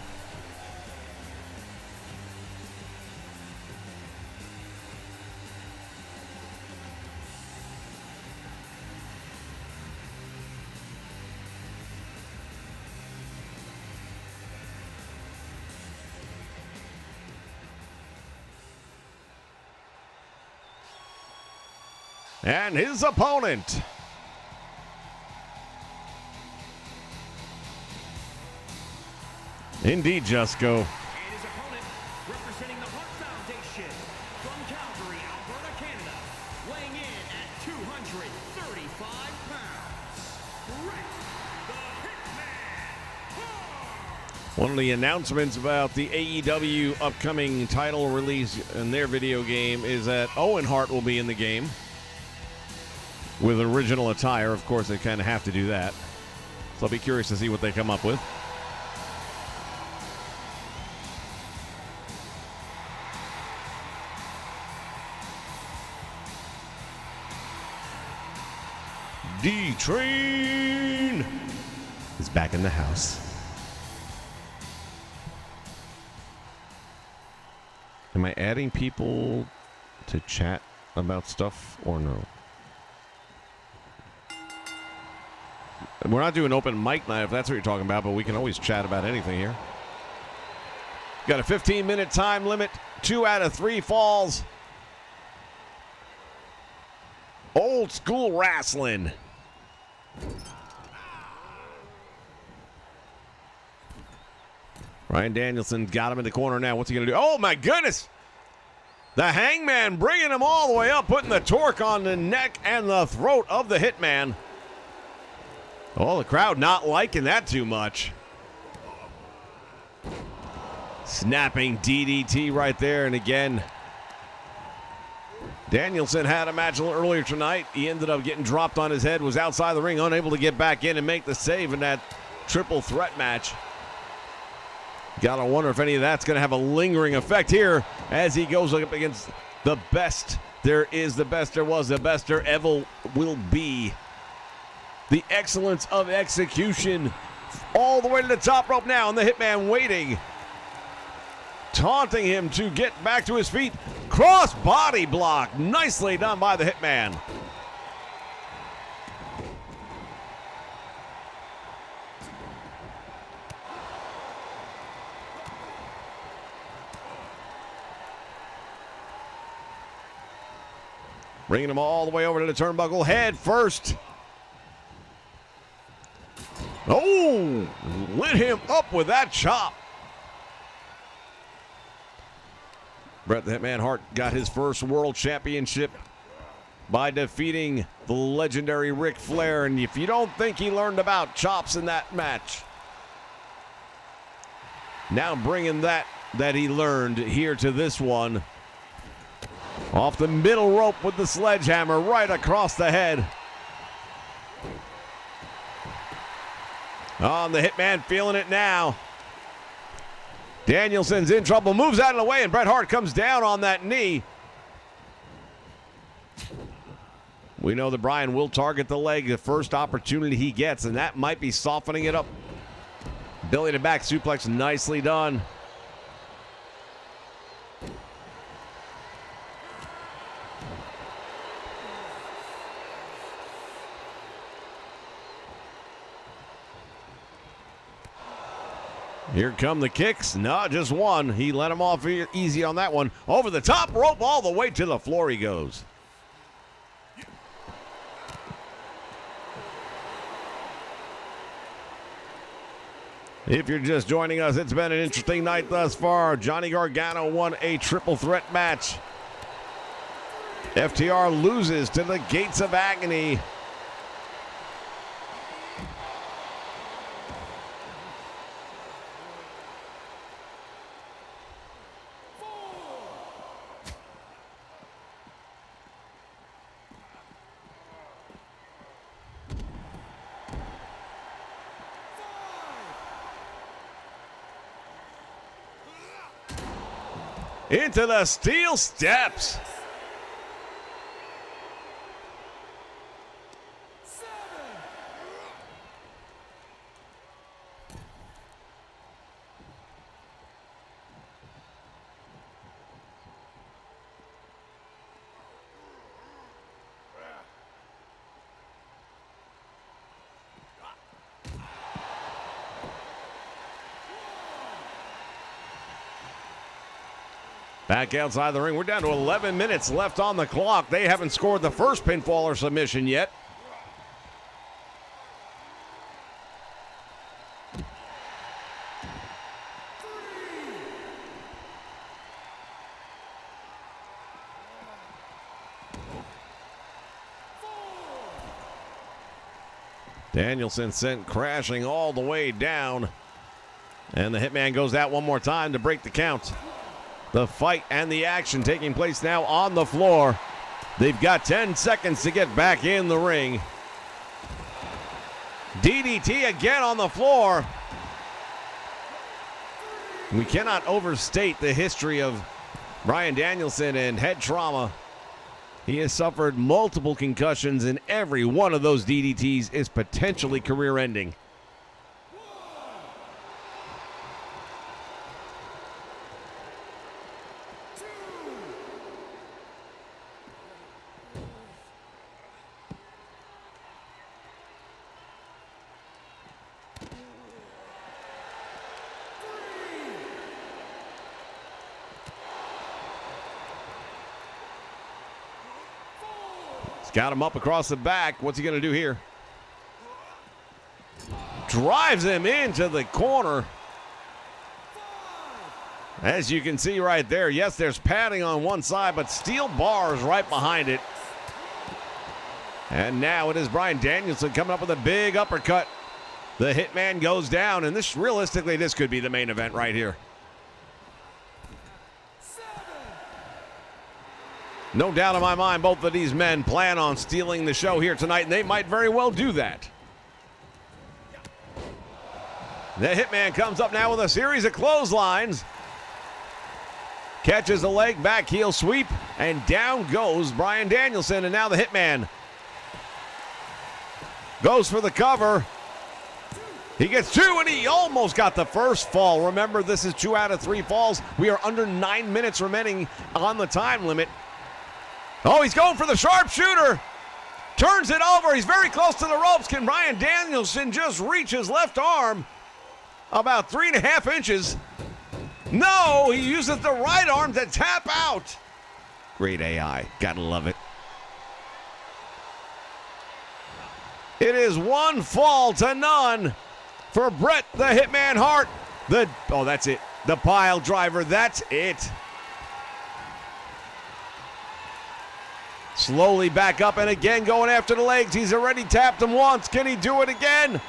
And his opponent, indeed, Jusko.
And his opponent, representing the Heart Foundation from Calgary, Alberta, Canada, weighing in at 235 pounds, Bret the Hitman Hart.
One of the announcements about the AEW upcoming title release in their video game is that Owen Hart will be in the game with original attire. Of course, they kind of have to do that. So I'll be curious to see what they come up with. D-Train is back in the house. Am I adding people to chat about stuff or no? We're not doing open mic night if that's what you're talking about, but we can always chat about anything here. Got a 15-minute time limit. 2 out of 3 falls. Old school wrestling. Bryan Danielson got him in the corner now. What's he going to do? Oh, my goodness. The Hangman bringing him all the way up, putting the torque on the neck and the throat of the Hitman. Oh, the crowd not liking that too much. Snapping DDT right there. And again, Danielson had a match a little earlier tonight. He ended up getting dropped on his head, was outside the ring, unable to get back in and make the save in that triple threat match. Gotta wonder if any of that's going to have a lingering effect here as he goes up against the best there is, the best there was, the best there ever will be. The excellence of execution all the way to the top rope now, and the Hitman waiting, taunting him to get back to his feet. Cross body block, nicely done by the Hitman. Bringing him all the way over to the turnbuckle, head first. Oh, lit him up with that chop. Bret the Hitman Hart got his first world championship by defeating the legendary Ric Flair. And if you don't think he learned about chops in that match, now bringing that that he learned here to this one. Off the middle rope with the sledgehammer right across the head. Oh, and the Hitman feeling it now. Danielson's in trouble, moves out of the way, and Bret Hart comes down on that knee. We know that Bryan will target the leg the first opportunity he gets, and that might be softening it up. Belly to back suplex, nicely done. Here come the kicks. No, just one. He let him off easy on that one. Over the top rope, all the way to the floor he goes. If you're just joining us, it's been an interesting night thus far. Johnny Gargano won a triple threat match. FTR loses to the Gates of Agony. Into the steel steps. Back outside the ring. We're down to 11 minutes left on the clock. They haven't scored the first pinfall or submission yet. Danielson sent crashing all the way down. And the Hitman goes out one more time to break the count. The fight and the action taking place now on the floor. They've got 10 seconds to get back in the ring. DDT again on the floor. We cannot overstate the history of Bryan Danielson and head trauma. He has suffered multiple concussions, and every one of those DDTs is potentially career-ending. Got him up across the back. What's he going to do here? Drives him into the corner. As you can see right there, yes, there's padding on one side, but steel bars right behind it. And now it is Bryan Danielson coming up with a big uppercut. The Hitman goes down, and this, realistically, this could be the main event right here. No doubt in my mind, both of these men plan on stealing the show here tonight, and they might very well do that. The Hitman comes up now with a series of clotheslines. Catches the leg, back heel sweep, and down goes Bryan Danielson, and now the Hitman goes for the cover. He gets two, and he almost got the first fall. Remember, this is 2 out of 3 falls. We are under 9 minutes remaining on the time limit. Oh, he's going for the sharpshooter. Turns it over. He's very close to the ropes. Can Bryan Danielson just reach his left arm about 3.5 inches? No, he uses the right arm to tap out. Great AI. Gotta love it. It is 1 fall to none for Bret the Hitman Hart. Oh, that's it. The pile driver. That's it. Slowly back up and again going after the legs. He's already tapped him once. Can he do it again?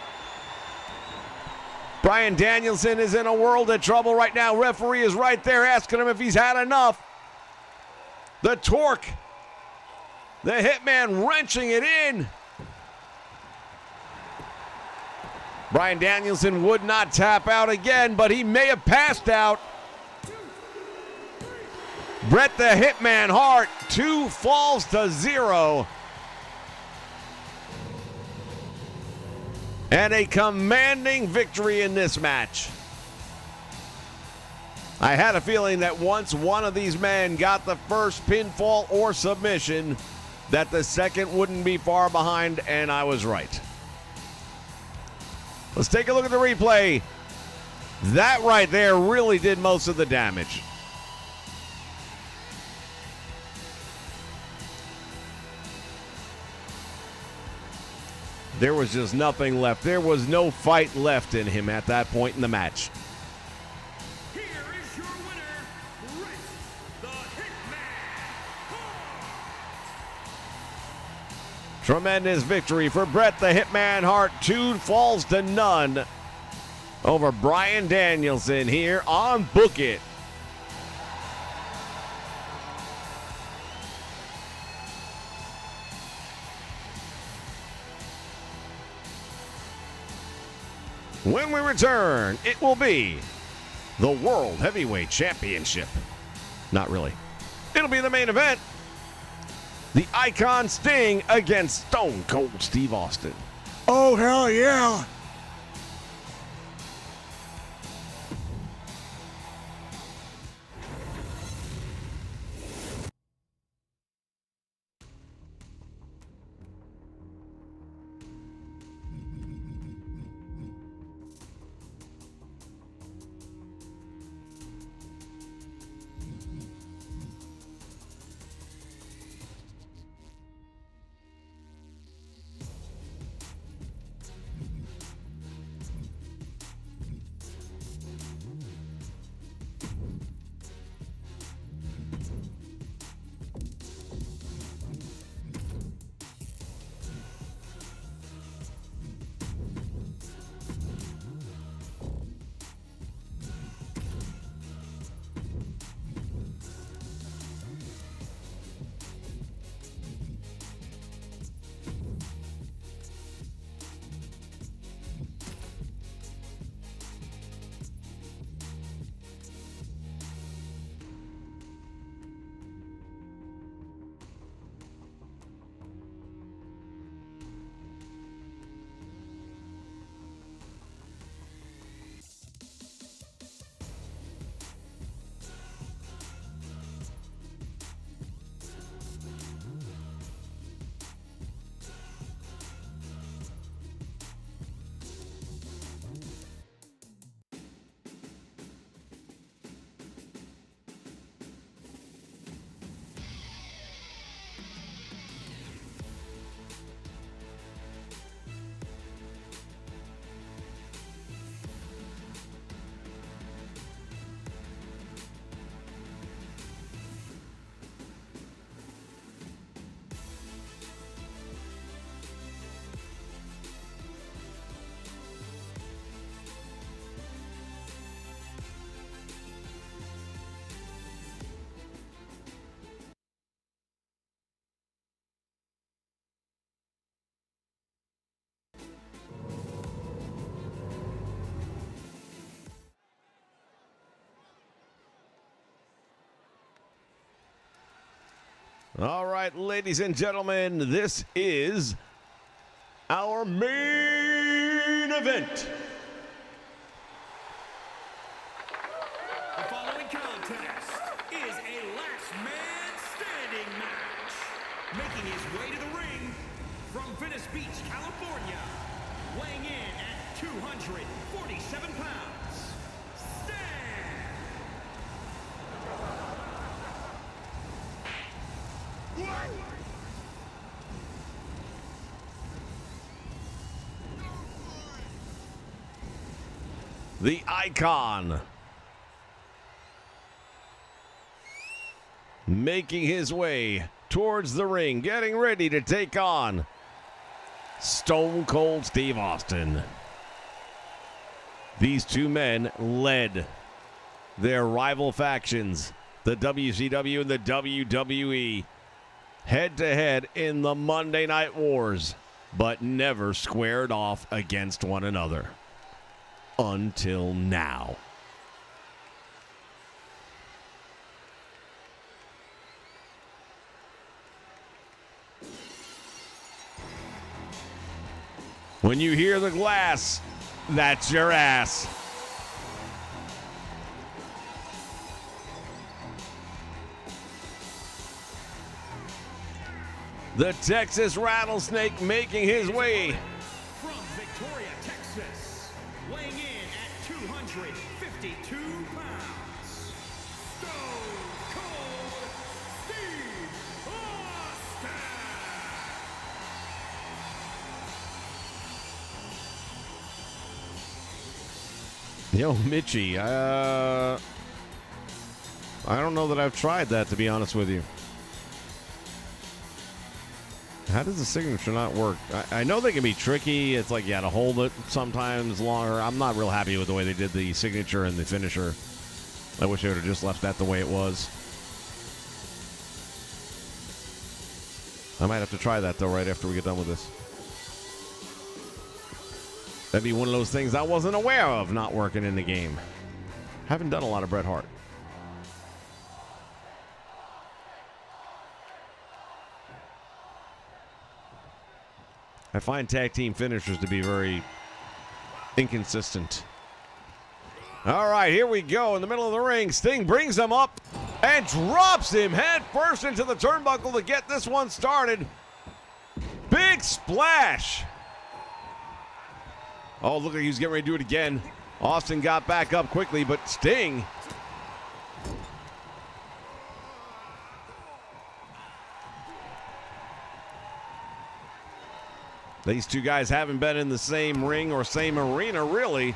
Bryan Danielson is in a world of trouble right now. Referee is right there asking him if he's had enough. The torque. The Hitman wrenching it in. Bryan Danielson would not tap out again, but he may have passed out. Bret the Hitman Hart, 2 falls to 0. And a commanding victory in this match. I had a feeling that once one of these men got the first pinfall or submission, that the second wouldn't be far behind, and I was right. Let's take a look at the replay. That right there really did most of the damage. There was just nothing left. There was no fight left in him at that point in the match.
Here is your winner, Bret the Hitman Hart.
Tremendous victory for Bret the Hitman Hart. 2 falls to none over Bryan Danielson here on Book It. When we return, it will be the World Heavyweight Championship. Not really. It'll be the main event. The Icon Sting against Stone Cold Steve Austin.
Oh, hell yeah.
All right, ladies and gentlemen, this is our main event.
The following contest is a last man standing match. Making his way to the ring from Venice Beach, California, weighing in at 247 pounds, Stan.
The Icon making his way towards the ring, getting ready to take on Stone Cold Steve Austin. These two men led their rival factions, the WCW and the WWE, head-to-head in the Monday Night Wars, but never squared off against one another. Until now. When you hear the glass, that's your ass. The Texas Rattlesnake making his way
From Victoria, Texas, weighing in at 252 pounds, Stone Cold Steve Austin.
Yo, Mitchie, I don't know that I've tried that, to be honest with you. How does the signature not work? I know they can be tricky. It's like you got to hold it sometimes longer. I'm not real happy with the way they did the signature and the finisher. I wish they would have just left that the way it was. I might have to try that, though, right after we get done with this. That'd be one of those things I wasn't aware of not working in the game. Haven't done a lot of Bret Hart. I find tag team finishers to be very inconsistent. All right, here we go in the middle of the ring. Sting brings him up and drops him head first into the turnbuckle to get this one started. Big splash. Oh, look like he's getting ready to do it again. Austin got back up quickly, but Sting. These two guys haven't been in the same ring or same arena, really,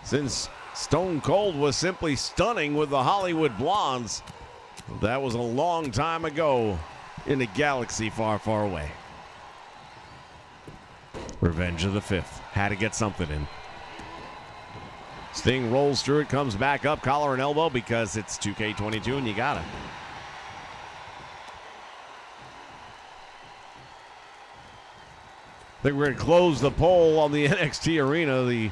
since Stone Cold was simply stunning with the Hollywood Blondes. That was a long time ago in a galaxy far, far away. Revenge of the Fifth. Had to get something in. Sting rolls through it, comes back up, collar and elbow because it's 2K22 and you got it. I think we're going to close the poll on the NXT arena. The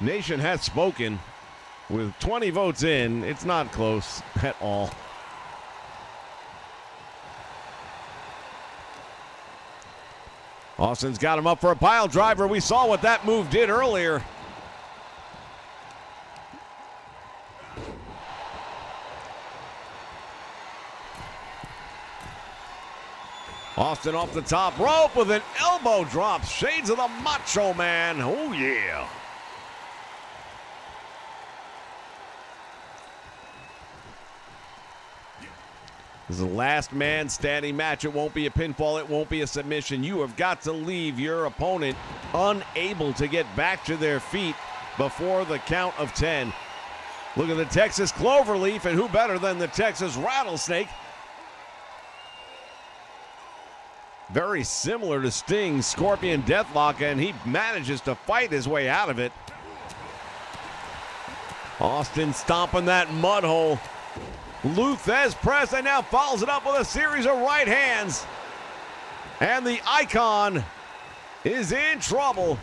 nation has spoken. With 20 votes in, it's not close at all. Austin's got him up for a pile driver. We saw what that move did earlier. Austin off the top rope with an elbow drop. Shades of the Macho Man. Oh, yeah. This is the last man standing match. It won't be a pinfall. It won't be a submission. You have got to leave your opponent unable to get back to their feet before the count of 10. Look at the Texas Cloverleaf, and who better than the Texas Rattlesnake? Very similar to Sting's Scorpion Deathlock, and he manages to fight his way out of it. Austin stomping that mud hole. Luthez press and now follows it up with a series of right hands. And the Icon is in trouble.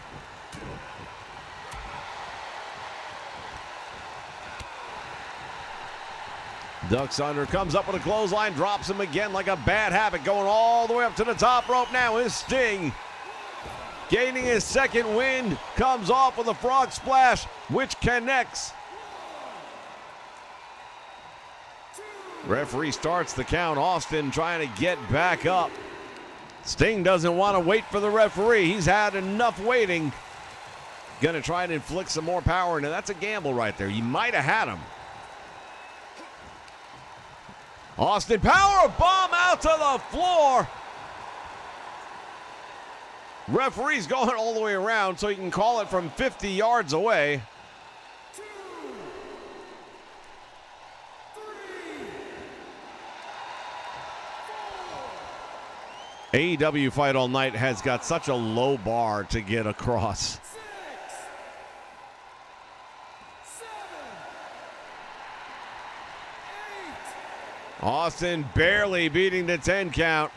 Ducks under, comes up with a clothesline, drops him again like a bad habit. Going all the way up to the top rope now is Sting. Gaining his second wind, comes off with a frog splash, which connects. Referee starts the count. Austin trying to get back up. Sting doesn't want to wait for the referee. He's had enough waiting. Gonna try and inflict some more power. Now that's a gamble right there. You might have had him. Austin power bomb out to the floor. Referee's going all the way around so he can call it from 50 yards away. AEW Fight All Night has got such a low bar to get across. Austin barely beating the 10 count.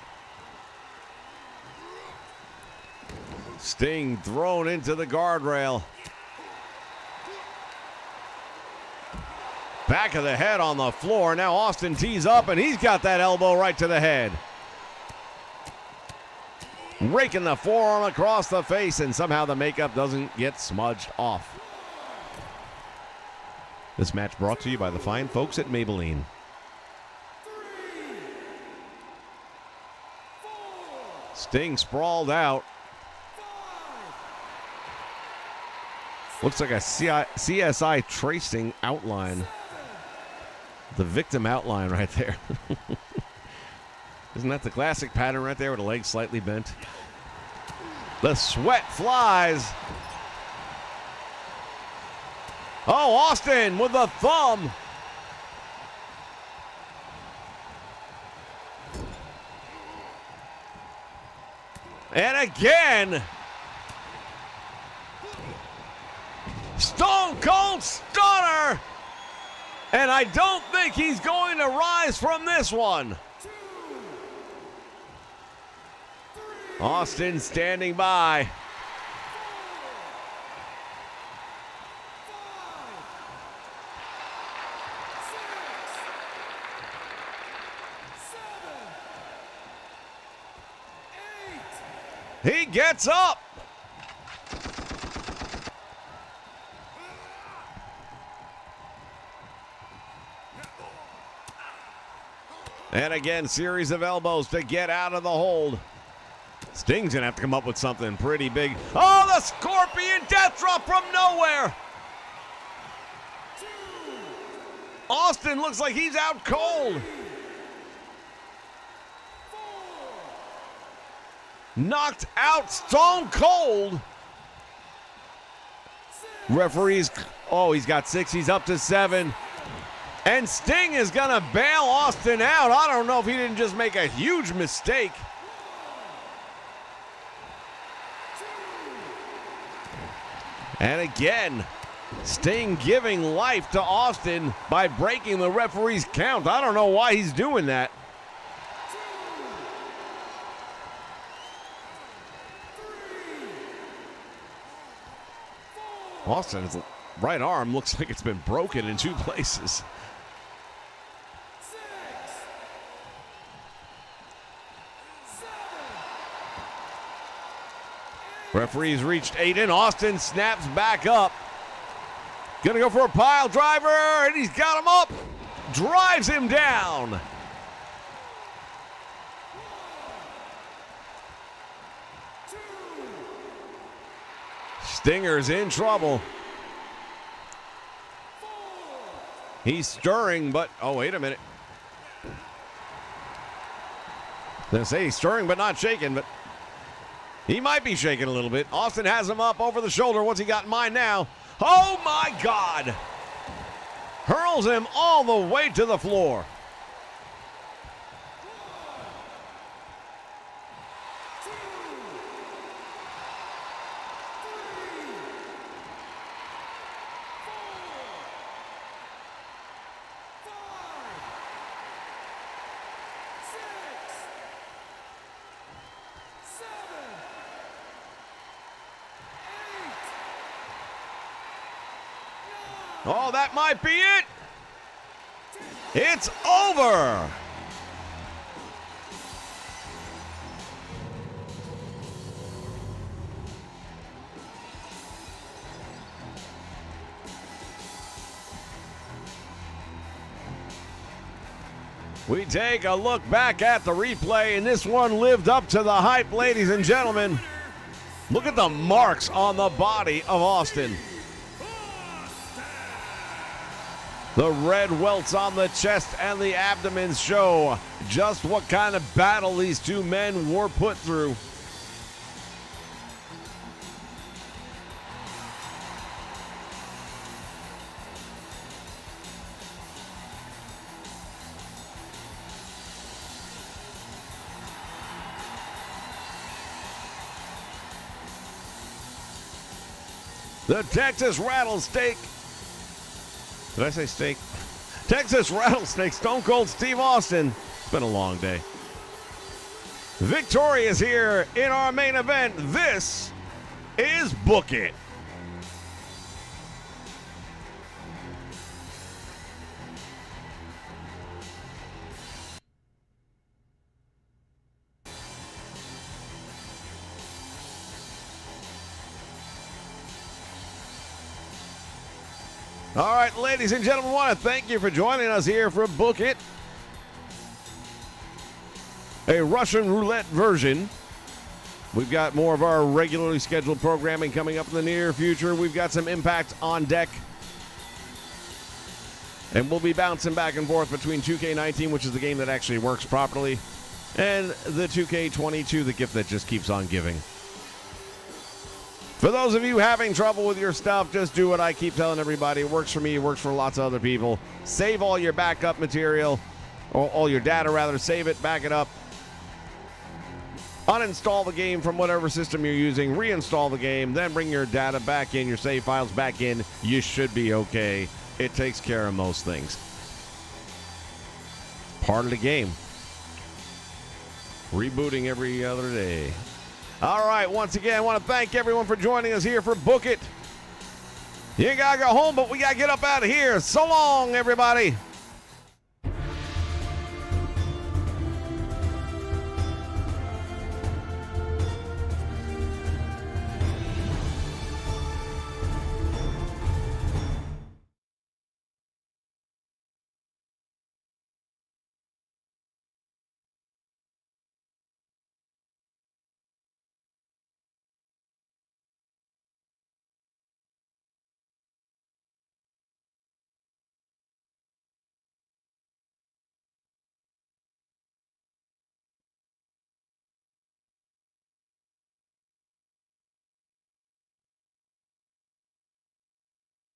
Sting thrown into the guardrail. Back of the head on the floor. Now Austin tees up, and he's got that elbow right to the head. Raking the forearm across the face, and somehow the makeup doesn't get smudged off. This match brought to you by the fine folks at Maybelline. Sting sprawled out. Looks like a CSI tracing outline. The victim outline right there. Isn't that the classic pattern right there with the legs slightly bent? The sweat flies. Oh, Austin with the thumb. And again. Stone Cold Stunner. And I don't think he's going to rise from this one. Austin standing by. He gets up. And again, series of elbows to get out of the hold. Sting's gonna have to come up with something pretty big. Oh, the Scorpion Death Drop from nowhere. Austin looks like he's out cold. Knocked out Stone Cold. Referees, oh, he's got 6, he's up to 7. And Sting is gonna bail Austin out. I don't know if he didn't just make a huge mistake. And again, Sting giving life to Austin by breaking the referee's count. I don't know why he's doing that. Austin's right arm looks like it's been broken in 2 places. Referees reached 8 in. Austin snaps back up. Gonna go for a pile driver, and he's got him up. Drives him down. Stinger's in trouble. He's stirring, but, oh, wait a minute. They say he's stirring, but not shaking, but he might be shaking a little bit. Austin has him up over the shoulder. What's he got in mind now? Oh, my God. Hurls him all the way to the floor. Oh, that might be it. It's over. We take a look back at the replay, and this one lived up to the hype, ladies and gentlemen. Look at the marks on the body of Austin. The red welts on the chest and the abdomen show just what kind of battle these 2 men were put through. The Texas Rattlesnake. Did I say steak? Texas Rattlesnake, Stone Cold Steve Austin. It's been a long day. Victorious here in our main event. This is Book It. All right, ladies and gentlemen, I want to thank you for joining us here for Book It, a Russian roulette version. We've got more of our regularly scheduled programming coming up in the near future. We've got some Impact on deck, and we'll be bouncing back and forth between 2K19, which is the game that actually works properly, and the 2K22, the gift that just keeps on giving. For those of you having trouble with your stuff, just do what I keep telling everybody. It works for me. It works for lots of other people. Save all your backup material, or all your data, rather. Save it, back it up. Uninstall the game from whatever system you're using. Reinstall the game. Then bring your data back in, your save files back in. You should be okay. It takes care of most things. Part of the game. Rebooting every other day. All right, once again, I want to thank everyone for joining us here for Book It. You got to go home, but we got to get up out of here. So long, everybody.